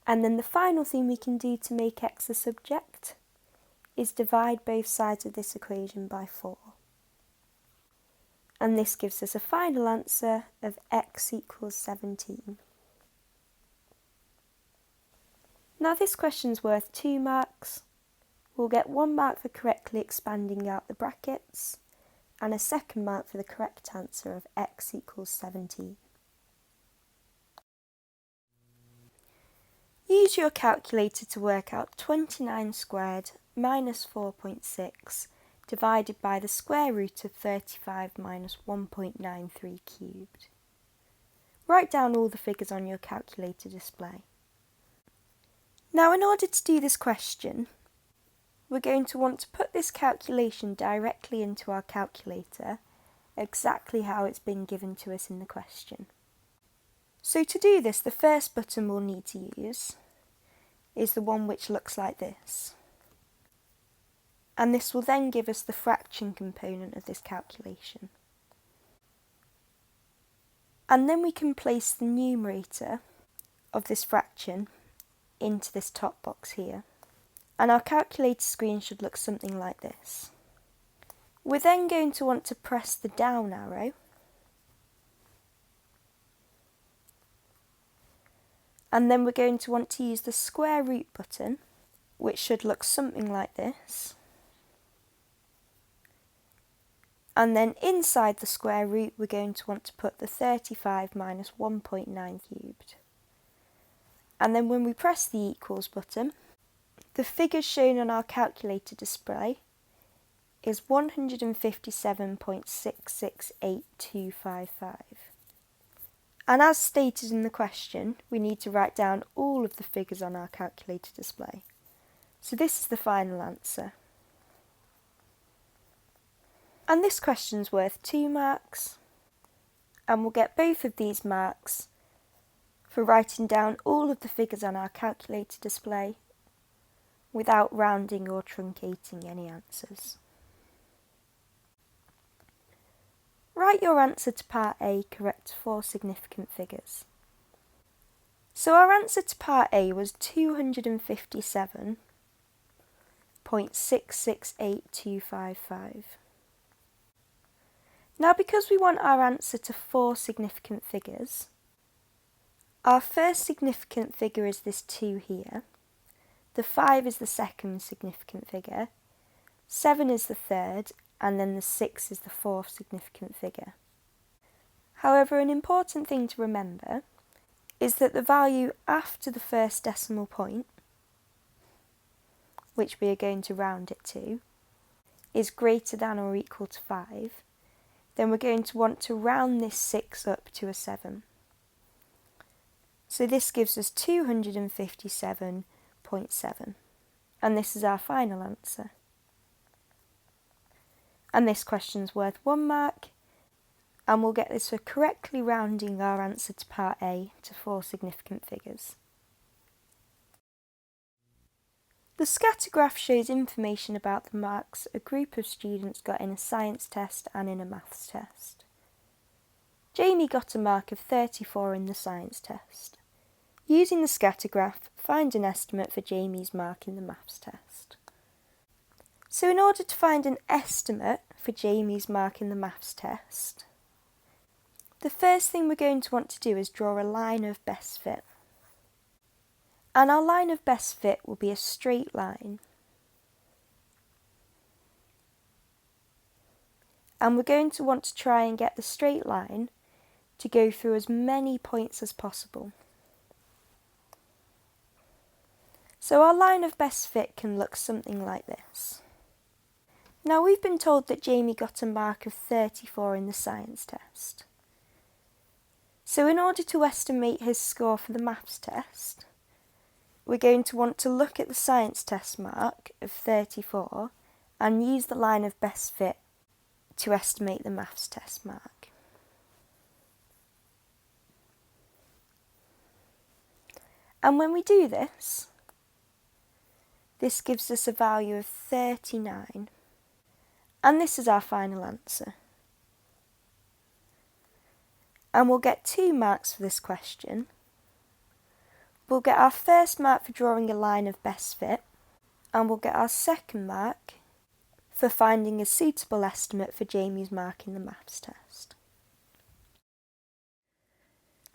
And then the final thing we can do to make x a subject is divide both sides of this equation by 4. And this gives us a final answer of x equals 17. Now this question's worth 2 marks. We'll get 1 mark for correctly expanding out the brackets and a second mark for the correct answer of x equals 17. Use your calculator to work out 29 squared minus 4.6 divided by the square root of 35 minus 1.93 cubed. Write down all the figures on your calculator display. Now in order to do this question, we're going to want to put this calculation directly into our calculator, exactly how it's been given to us in the question. So to do this, the first button we'll need to use is the one which looks like this. And this will then give us the fraction component of this calculation. And then we can place the numerator of this fraction into this top box here. And our calculator screen should look something like this. We're then going to want to press the down arrow and then we're going to want to use the square root button, which should look something like this. And then inside the square root we're going to want to put the 35 minus 1.9 cubed. And then when we press the equals button, the figures shown on our calculator display is 157.668255. And as stated in the question, we need to write down all of the figures on our calculator display. So this is the final answer. And this question's worth 2 marks, and we'll get both of these marks for writing down all of the figures on our calculator display without rounding or truncating any answers. Write your answer to part A correct 4 significant figures. So our answer to part A was 257.668255. Now because we want our answer to 4 significant figures, our first significant figure is this 2 here, the 5 is the second significant figure, 7 is the third, and then the 6 is the fourth significant figure. However, an important thing to remember is that the value after the first decimal point, which we are going to round it to, is greater than or equal to 5, then we're going to want to round this 6 up to a 7. So this gives us 257.7, and this is our final answer. And this question's worth 1 mark, and we'll get this for correctly rounding our answer to part A to 4 significant figures. The scatter graph shows information about the marks a group of students got in a science test and in a maths test. Jamie got a mark of 34 in the science test. Using the scatter graph, find an estimate for Jamie's mark in the maths test. So in order to find an estimate for Jamie's mark in the maths test, the first thing we're going to want to do is draw a line of best fit. And our line of best fit will be a straight line. And we're going to want to try and get the straight line to go through as many points as possible. So our line of best fit can look something like this. Now we've been told that Jamie got a mark of 34 in the science test. So in order to estimate his score for the maths test, we're going to want to look at the science test mark of 34 and use the line of best fit to estimate the maths test mark. And when we do this gives us a value of 39. And this is our final answer. And we'll get 2 marks for this question. We'll get our first mark for drawing a line of best fit, and we'll get our second mark for finding a suitable estimate for Jamie's mark in the maths test.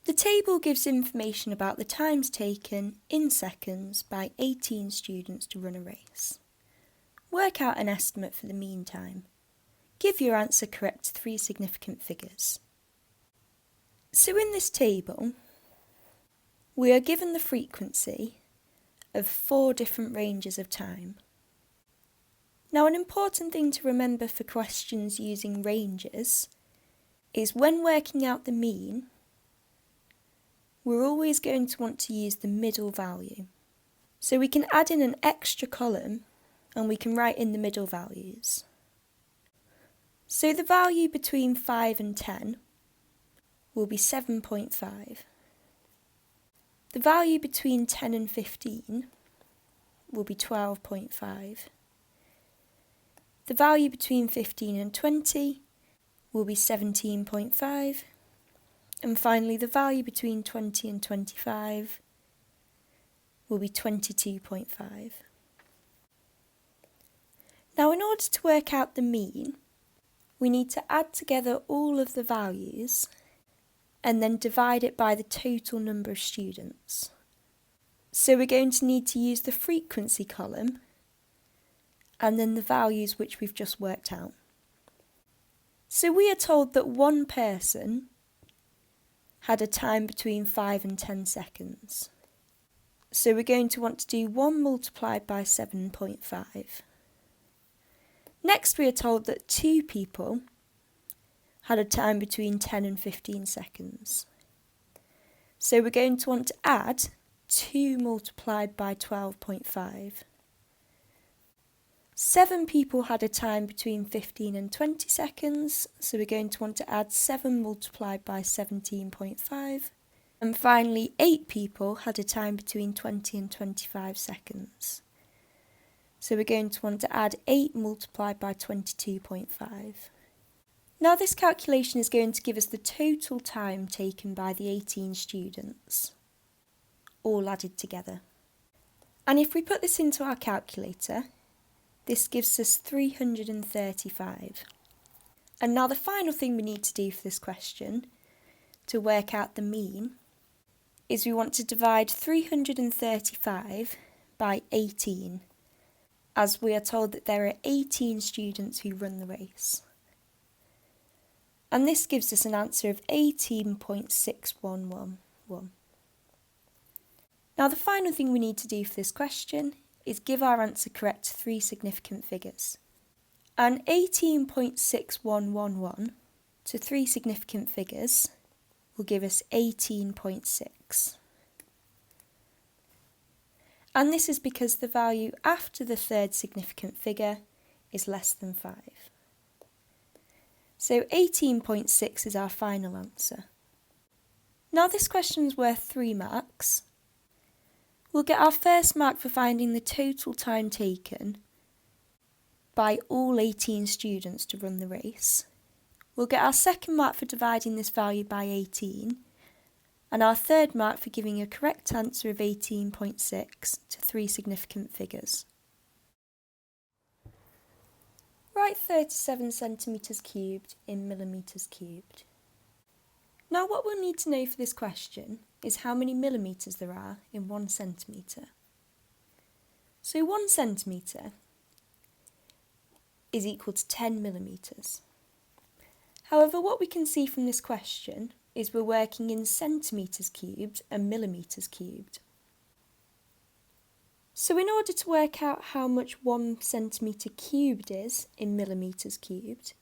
The table gives information about the times taken in seconds by 18 students to run a race. Work out an estimate for the mean time. Give your answer correct to 3 significant figures. So in this table, we are given the frequency of 4 different ranges of time. Now, an important thing to remember for questions using ranges is when working out the mean, we're always going to want to use the middle value. So we can add in an extra column and we can write in the middle values. So the value between 5 and 10 will be 7.5. The value between 10 and 15 will be 12.5. The value between 15 and 20 will be 17.5. And finally, the value between 20 and 25 will be 22.5. Now, in order to work out the mean, we need to add together all of the values and then divide it by the total number of students. So we're going to need to use the frequency column and then the values which we've just worked out. So we are told that one person had a time between 5 and 10 seconds. So we're going to want to do 1 multiplied by 7.5. Next, we are told that 2 people had a time between 10 and 15 seconds. So we're going to want to add 2 multiplied by 12.5. 7 people had a time between 15 and 20 seconds, so we're going to want to add 7 multiplied by 17.5. And finally, 8 people had a time between 20 and 25 seconds. So we're going to want to add 8 multiplied by 22.5. Now this calculation is going to give us the total time taken by the 18 students, all added together. And if we put this into our calculator, this gives us 335. And now the final thing we need to do for this question, to work out the mean, is we want to divide 335 by 18, as we are told that there are 18 students who run the race. And this gives us an answer of 18.6111. Now the final thing we need to do for this question is give our answer correct to 3 significant figures. And 18.6111 to 3 significant figures will give us 18.6. And this is because the value after the 3rd significant figure is less than 5. So 18.6 is our final answer. Now this question is worth 3 marks. We'll get our first mark for finding the total time taken by all 18 students to run the race. We'll get our second mark for dividing this value by 18, and our third mark for giving a correct answer of 18.6 to 3 significant figures. Write 37 centimetres cubed in millimetres cubed. Now what we'll need to know for this question is how many millimetres there are in 1 centimetre. So 1 centimetre is equal to 10 millimetres. However, what we can see from this question is we're working in centimetres cubed and millimetres cubed. So in order to work out how much 1 centimetre cubed is in millimetres cubed,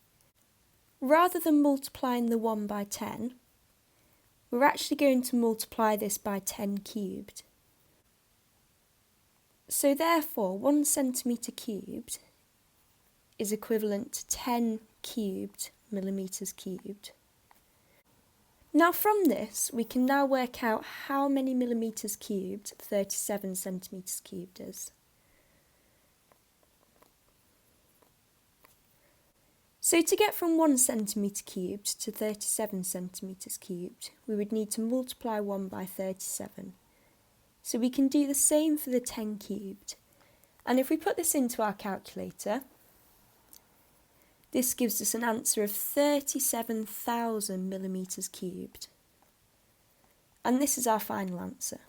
rather than multiplying the 1 by 10, we're actually going to multiply this by 10 cubed. So therefore, 1 centimetre cubed is equivalent to 10 cubed millimetres cubed. Now from this, we can now work out how many millimetres cubed 37 centimetres cubed is. So to get from 1 centimetre cubed to 37 centimetres cubed, we would need to multiply 1 by 37. So we can do the same for the 10 cubed. And if we put this into our calculator, this gives us an answer of 37,000 millimetres cubed. And this is our final answer.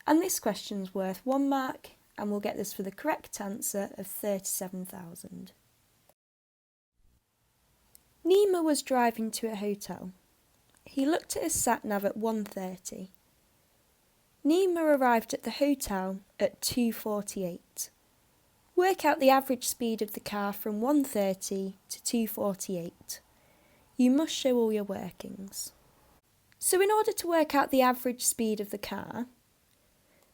And this question's worth 1 mark, and we'll get this for the correct answer of 37,000. Nima was driving to a hotel. He looked at his sat-nav at 1:30. Nima arrived at the hotel at 2:48. Work out the average speed of the car from 1:30 to 2:48. You must show all your workings. So in order to work out the average speed of the car,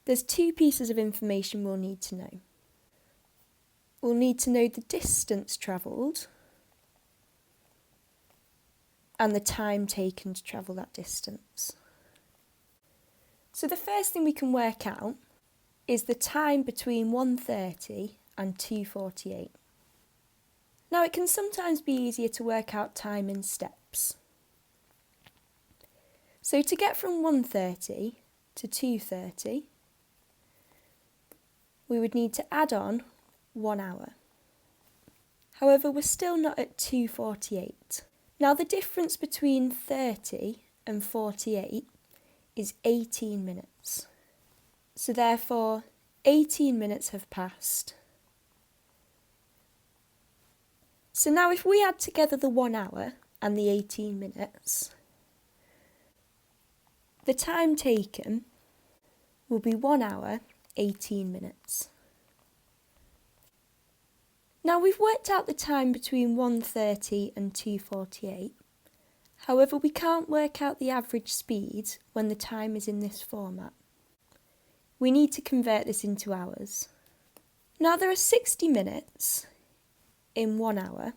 there's 2 pieces of information we'll need to know. We'll need to know the distance travelled and the time taken to travel that distance. So the first thing we can work out is the time between 1:30 and 2:48. Now it can sometimes be easier to work out time in steps. So to get from 1:30 to 2:30, we would need to add on 1 hour. However, we're still not at 2:48. Now the difference between 30 and 48 is 18 minutes. So therefore, 18 minutes have passed. So now if we add together the 1 hour and the 18 minutes, the time taken will be 1 hour, 18 minutes. Now we've worked out the time between 1:30 and 2:48. However, we can't work out the average speed when the time is in this format. We need to convert this into hours. Now there are 60 minutes in 1 hour.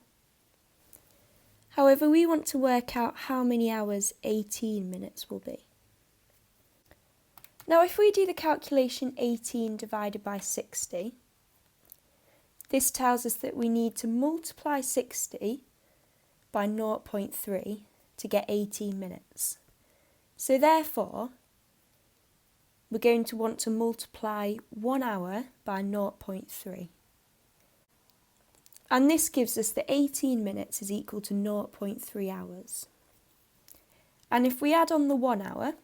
However, we want to work out how many hours 18 minutes will be. Now if we do the calculation 18 divided by 60, this tells us that we need to multiply 60 by 0.3 to get 18 minutes. So therefore, we're going to want to multiply 1 hour by 0.3. And this gives us that 18 minutes is equal to 0.3 hours. And if we add on the 1 hour,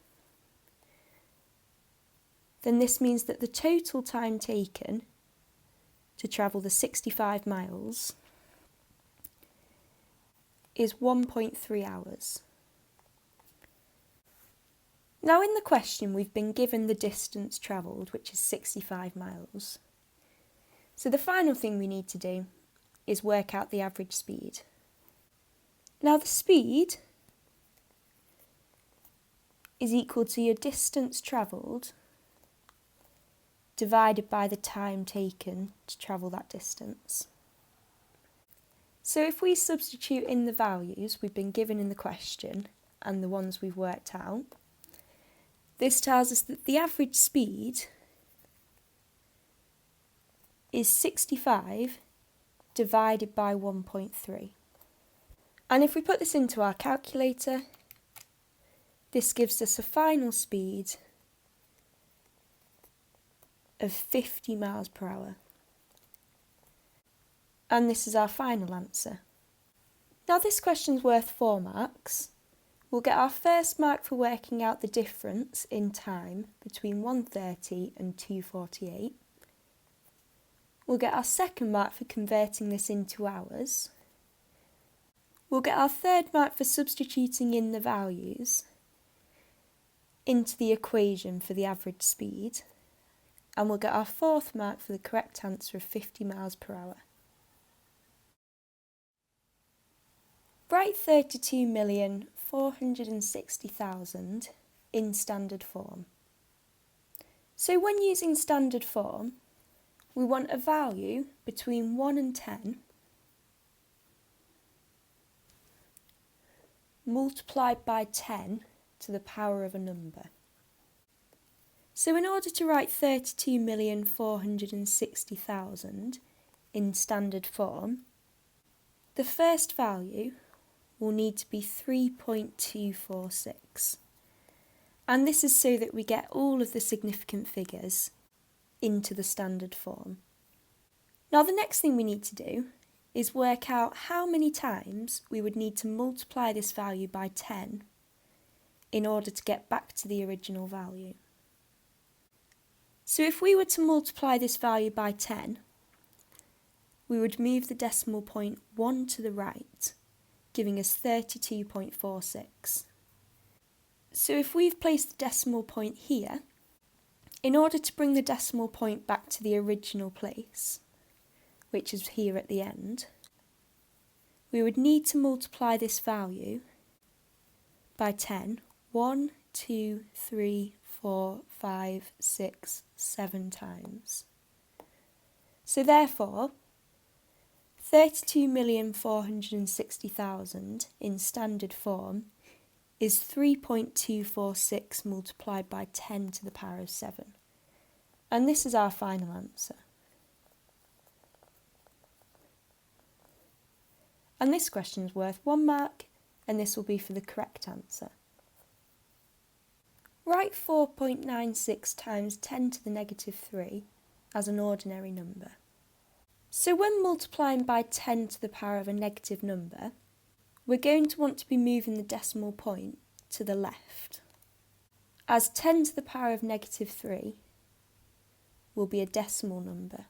then this means that the total time taken to travel the 65 miles is 1.3 hours. Now in the question we've been given the distance travelled, which is 65 miles. So the final thing we need to do is work out the average speed. Now the speed is equal to your distance travelled divided by the time taken to travel that distance. So if we substitute in the values we've been given in the question and the ones we've worked out, this tells us that the average speed is 65 divided by 1.3. And if we put this into our calculator, this gives us a final speed of 50 miles per hour. And this is our final answer. Now this question's worth 4 marks. We'll get our first mark for working out the difference in time between 1:30 and 2:48. We'll get our second mark for converting this into hours. We'll get our third mark for substituting in the values into the equation for the average speed. And we'll get our fourth mark for the correct answer of 50 miles per hour. Write 32,460,000 in standard form. So when using standard form, we want a value between 1 and 10 multiplied by 10 to the power of a number. So in order to write 32,460,000 in standard form, the first value will need to be 3.246. And this is so that we get all of the significant figures into the standard form. Now the next thing we need to do is work out how many times we would need to multiply this value by 10 in order to get back to the original value. So if we were to multiply this value by 10, we would move the decimal point 1 to the right, giving us 32.46. So if we've placed the decimal point here, in order to bring the decimal point back to the original place, which is here at the end, we would need to multiply this value by 10, 1, 2, 3, 4, 5, 6, 7 times. So therefore, 32,460,000 in standard form is 3.246 multiplied by 10 to the power of 7. And this is our final answer. And this question is worth 1 mark, and this will be for the correct answer. Write 4.96 times 10 to the negative 3 as an ordinary number. So when multiplying by 10 to the power of a negative number, we're going to want to be moving the decimal point to the left, as 10 to the power of negative 3 will be a decimal number,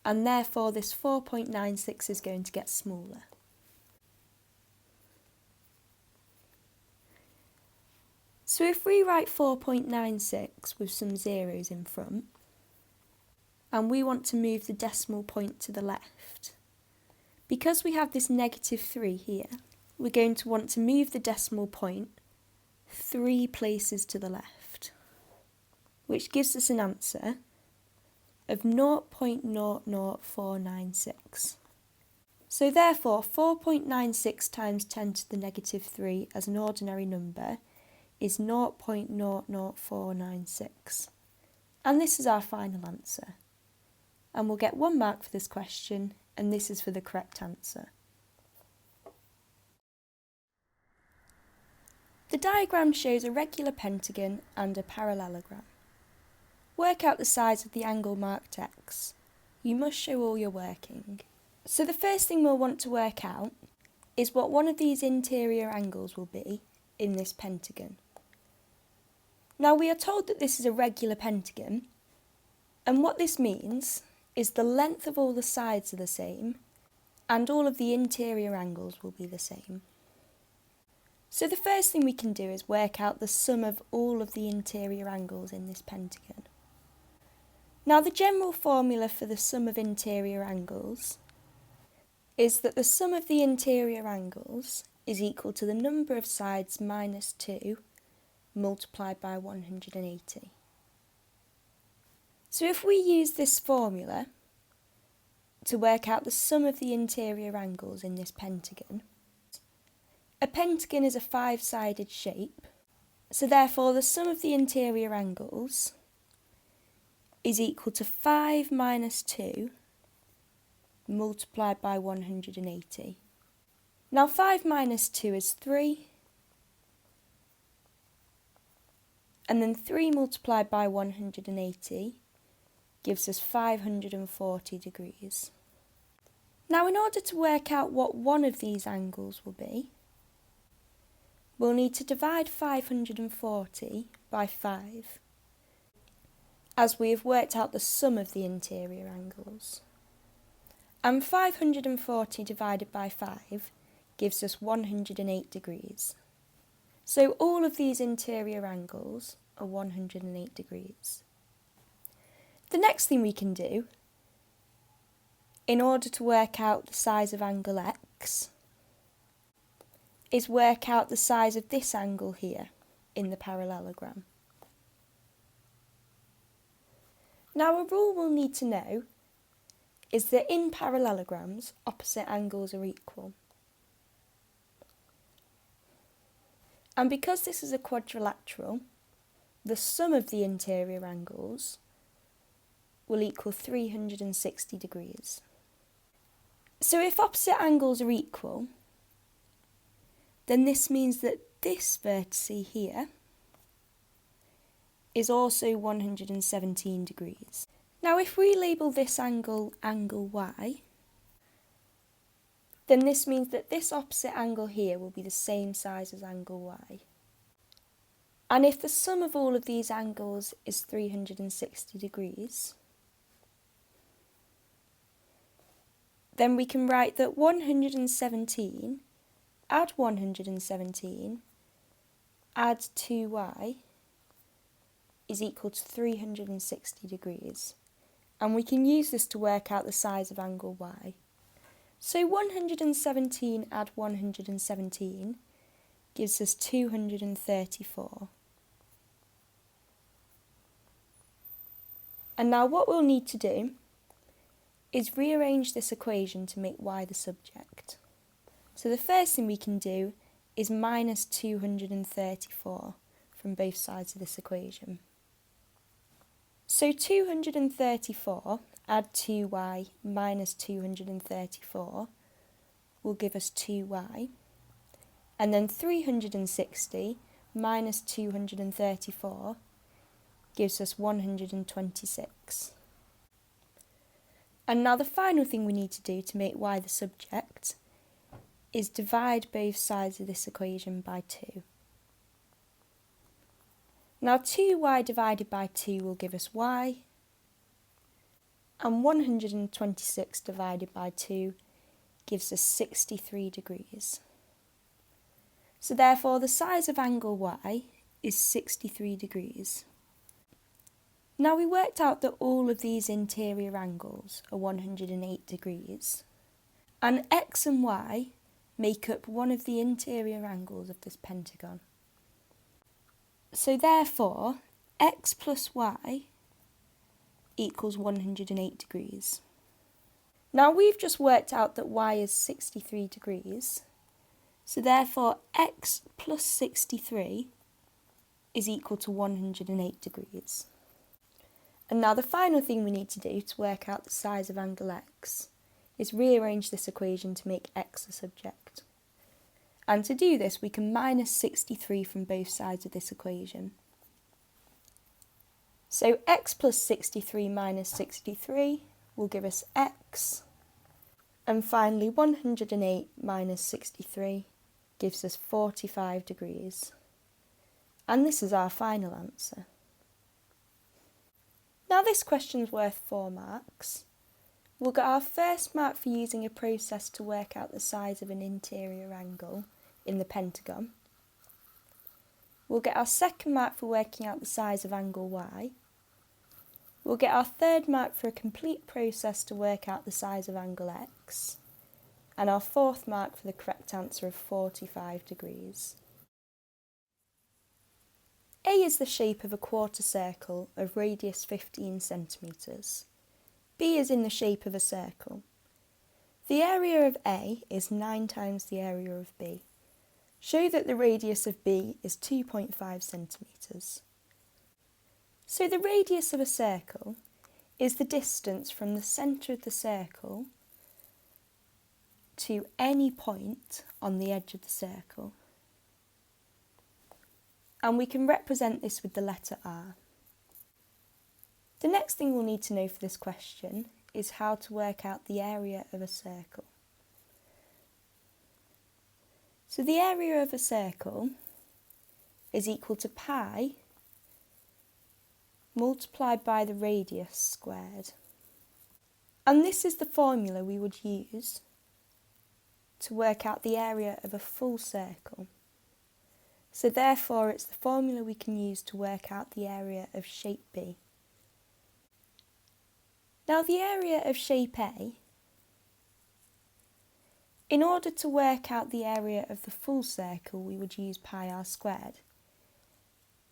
and therefore this 4.96 is going to get smaller. So if we write 4.96 with some zeros in front, and we want to move the decimal point to the left, because we have this negative 3 here, we're going to want to move the decimal point 3 places to the left, which gives us an answer of 0.00496. So therefore 4.96 times 10 to the negative 3 as an ordinary number is 0.00496. And this is our final answer. And we'll get 1 mark for this question, and this is for the correct answer. The diagram shows a regular pentagon and a parallelogram. Work out the size of the angle marked X. You must show all your working. So the first thing we'll want to work out is what one of these interior angles will be in this pentagon. Now we are told that this is a regular pentagon, and what this means is the length of all the sides are the same, and all of the interior angles will be the same. So the first thing we can do is work out the sum of all of the interior angles in this pentagon. Now the general formula for the sum of interior angles is that the sum of the interior angles is equal to the number of sides minus 2 multiplied by 180. So if we use this formula to work out the sum of the interior angles in this pentagon, a pentagon is a 5-sided shape, so therefore the sum of the interior angles is equal to 5 minus 2 multiplied by 180. Now 5 minus 2 is 3, and then 3 multiplied by 180 gives us 540 degrees. Now in order to work out what one of these angles will be, we'll need to divide 540 by 5, as we have worked out the sum of the interior angles. And 540 divided by 5 gives us 108 degrees. So all of these interior angles are 108 degrees. The next thing we can do, in order to work out the size of angle X, is work out the size of this angle here in the parallelogram. Now a rule we'll need to know is that in parallelograms, opposite angles are equal. And because this is a quadrilateral, the sum of the interior angles will equal 360 degrees. So if opposite angles are equal, then this means that this vertex here is also 117 degrees. Now if we label this angle angle Y, then this means that this opposite angle here will be the same size as angle Y. And if the sum of all of these angles is 360 degrees, then we can write that 117 add 117 add 2y is equal to 360 degrees. And we can use this to work out the size of angle Y. So 117 add 117 gives us 234. And now what we'll need to do is rearrange this equation to make y the subject. So the first thing we can do is minus 234 from both sides of this equation. So 234 add 2y minus 234 will give us 2y, and then 360 minus 234 gives us 126. And now the final thing we need to do to make y the subject is divide both sides of this equation by 2. Now 2y divided by 2 will give us y, and 126 divided by 2 gives us 63 degrees. So therefore the size of angle y is 63 degrees. Now we worked out that all of these interior angles are 108 degrees, and x and y make up one of the interior angles of this pentagon. So therefore, x plus y equals 108 degrees. Now we've just worked out that y is 63 degrees, so therefore x plus 63 is equal to 108 degrees. And now the final thing we need to do to work out the size of angle x is rearrange this equation to make x a subject. And to do this we can minus 63 from both sides of this equation. So x plus 63 minus 63 will give us x, and finally 108 minus 63 gives us 45 degrees. And this is our final answer. Now this question's worth 4 marks. We'll get our first mark for using a process to work out the size of an interior angle in the pentagon. We'll get our second mark for working out the size of angle y. We'll get our third mark for a complete process to work out the size of angle x. And our fourth mark for the correct answer of 45 degrees. A is the shape of a quarter circle of radius 15 centimetres. B is in the shape of a circle. The area of A is 9 times the area of B. Show that the radius of B is 2.5 centimetres. So the radius of a circle is the distance from the centre of the circle to any point on the edge of the circle. And we can represent this with the letter R. The next thing we'll need to know for this question is how to work out the area of a circle. So the area of a circle is equal to pi multiplied by the radius squared. And this is the formula we would use to work out the area of a full circle. So therefore it's the formula we can use to work out the area of shape B. Now the area of shape A, in order to work out the area of the full circle we would use pi r squared.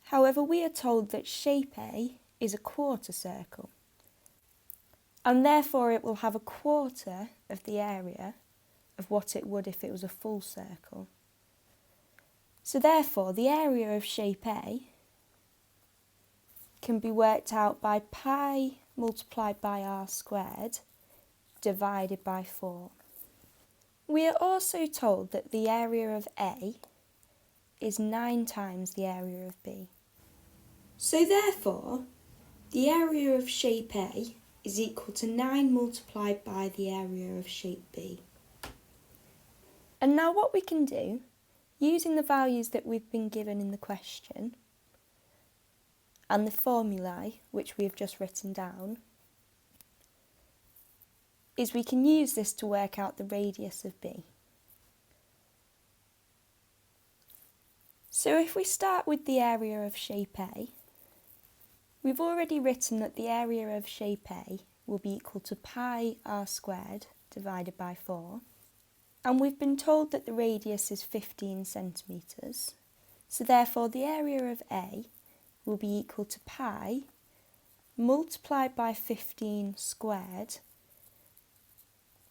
However, we are told that shape A is a quarter circle, and therefore it will have a quarter of the area of what it would if it was a full circle. So therefore, the area of shape A can be worked out by pi multiplied by r squared divided by 4. We are also told that the area of A is 9 times the area of B. So therefore, the area of shape A is equal to 9 multiplied by the area of shape B. And now what we can do, using the values that we've been given in the question and the formulae which we have just written down, is we can use this to work out the radius of B. So if we start with the area of shape A, we've already written that the area of shape A will be equal to pi r squared divided by 4. And we've been told that the radius is 15 centimetres. So therefore the area of A will be equal to pi multiplied by 15 squared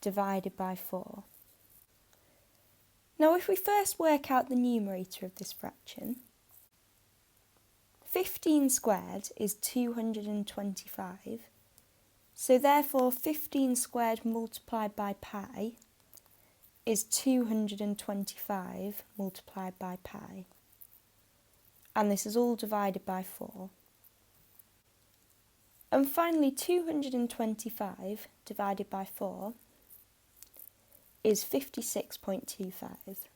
divided by 4. Now if we first work out the numerator of this fraction, 15 squared is 225, so therefore 15 squared multiplied by pi is 225 multiplied by pi, and this is all divided by 4. And finally 225 divided by 4 is 56.25.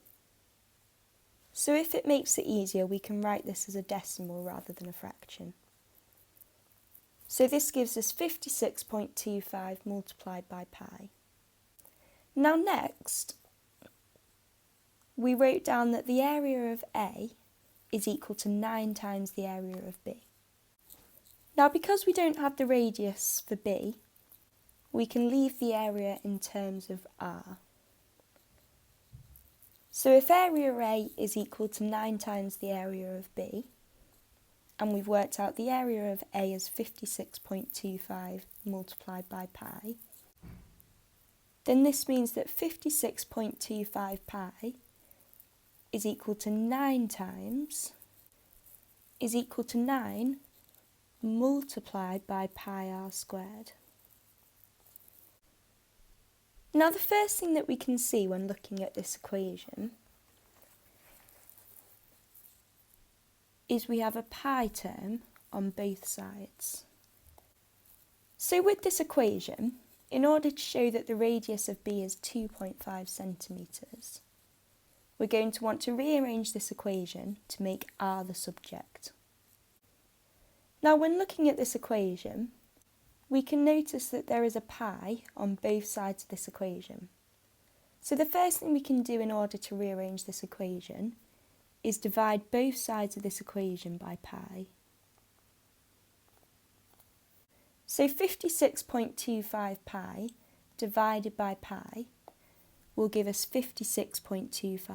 So if it makes it easier, we can write this as a decimal rather than a fraction. So this gives us 56.25 multiplied by pi. Now next, we wrote down that the area of A is equal to 9 times the area of B. Now because we don't have the radius for B, we can leave the area in terms of r. So if area A is equal to 9 times the area of B, and we've worked out the area of A as 56.25 multiplied by pi, then this means that 56.25 pi is equal to 9 multiplied by pi r squared. Now the first thing that we can see when looking at this equation is we have a pi term on both sides. So with this equation, in order to show that the radius of B is 2.5 centimetres, we're going to want to rearrange this equation to make r the subject. Now when looking at this equation, we can notice that there is a pi on both sides of this equation. So the first thing we can do in order to rearrange this equation is divide both sides of this equation by pi. So 56.25 pi divided by pi will give us 56.25.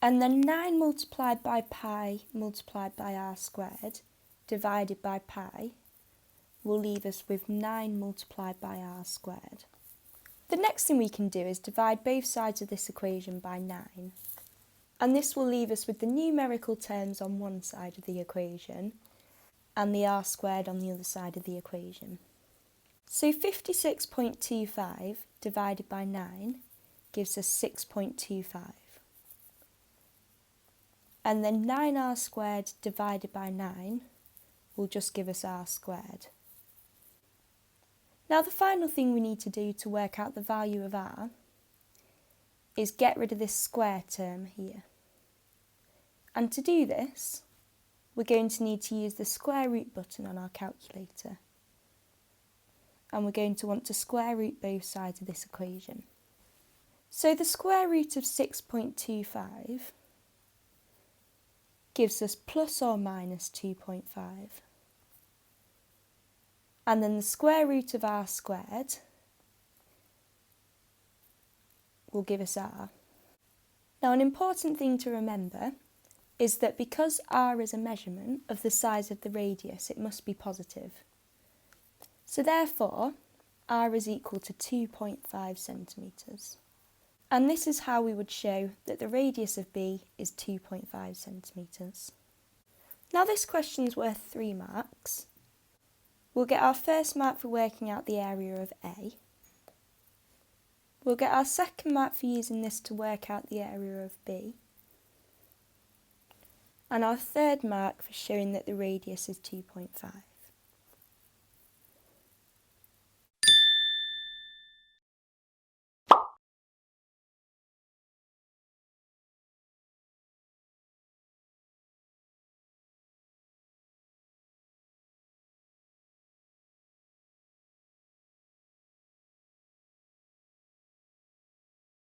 And then 9 multiplied by pi multiplied by r squared divided by pi will leave us with 9 multiplied by r squared. The next thing we can do is divide both sides of this equation by 9. And this will leave us with the numerical terms on one side of the equation and the r squared on the other side of the equation. So 56.25 divided by 9 gives us 6.25. And then 9r squared divided by 9 will just give us r squared. Now the final thing we need to do to work out the value of r is get rid of this square term here. And to do this, we're going to need to use the square root button on our calculator. And we're going to want to square root both sides of this equation. So the square root of 6.25 gives us plus or minus 2.5. And then the square root of r squared will give us r. Now an important thing to remember is that because r is a measurement of the size of the radius, it must be positive. So therefore, r is equal to 2.5 centimetres. And this is how we would show that the radius of B is 2.5 centimetres. Now this question's worth 3 marks. We'll get our first mark for working out the area of A. We'll get our second mark for using this to work out the area of B. And our third mark for showing that the radius is 2.5.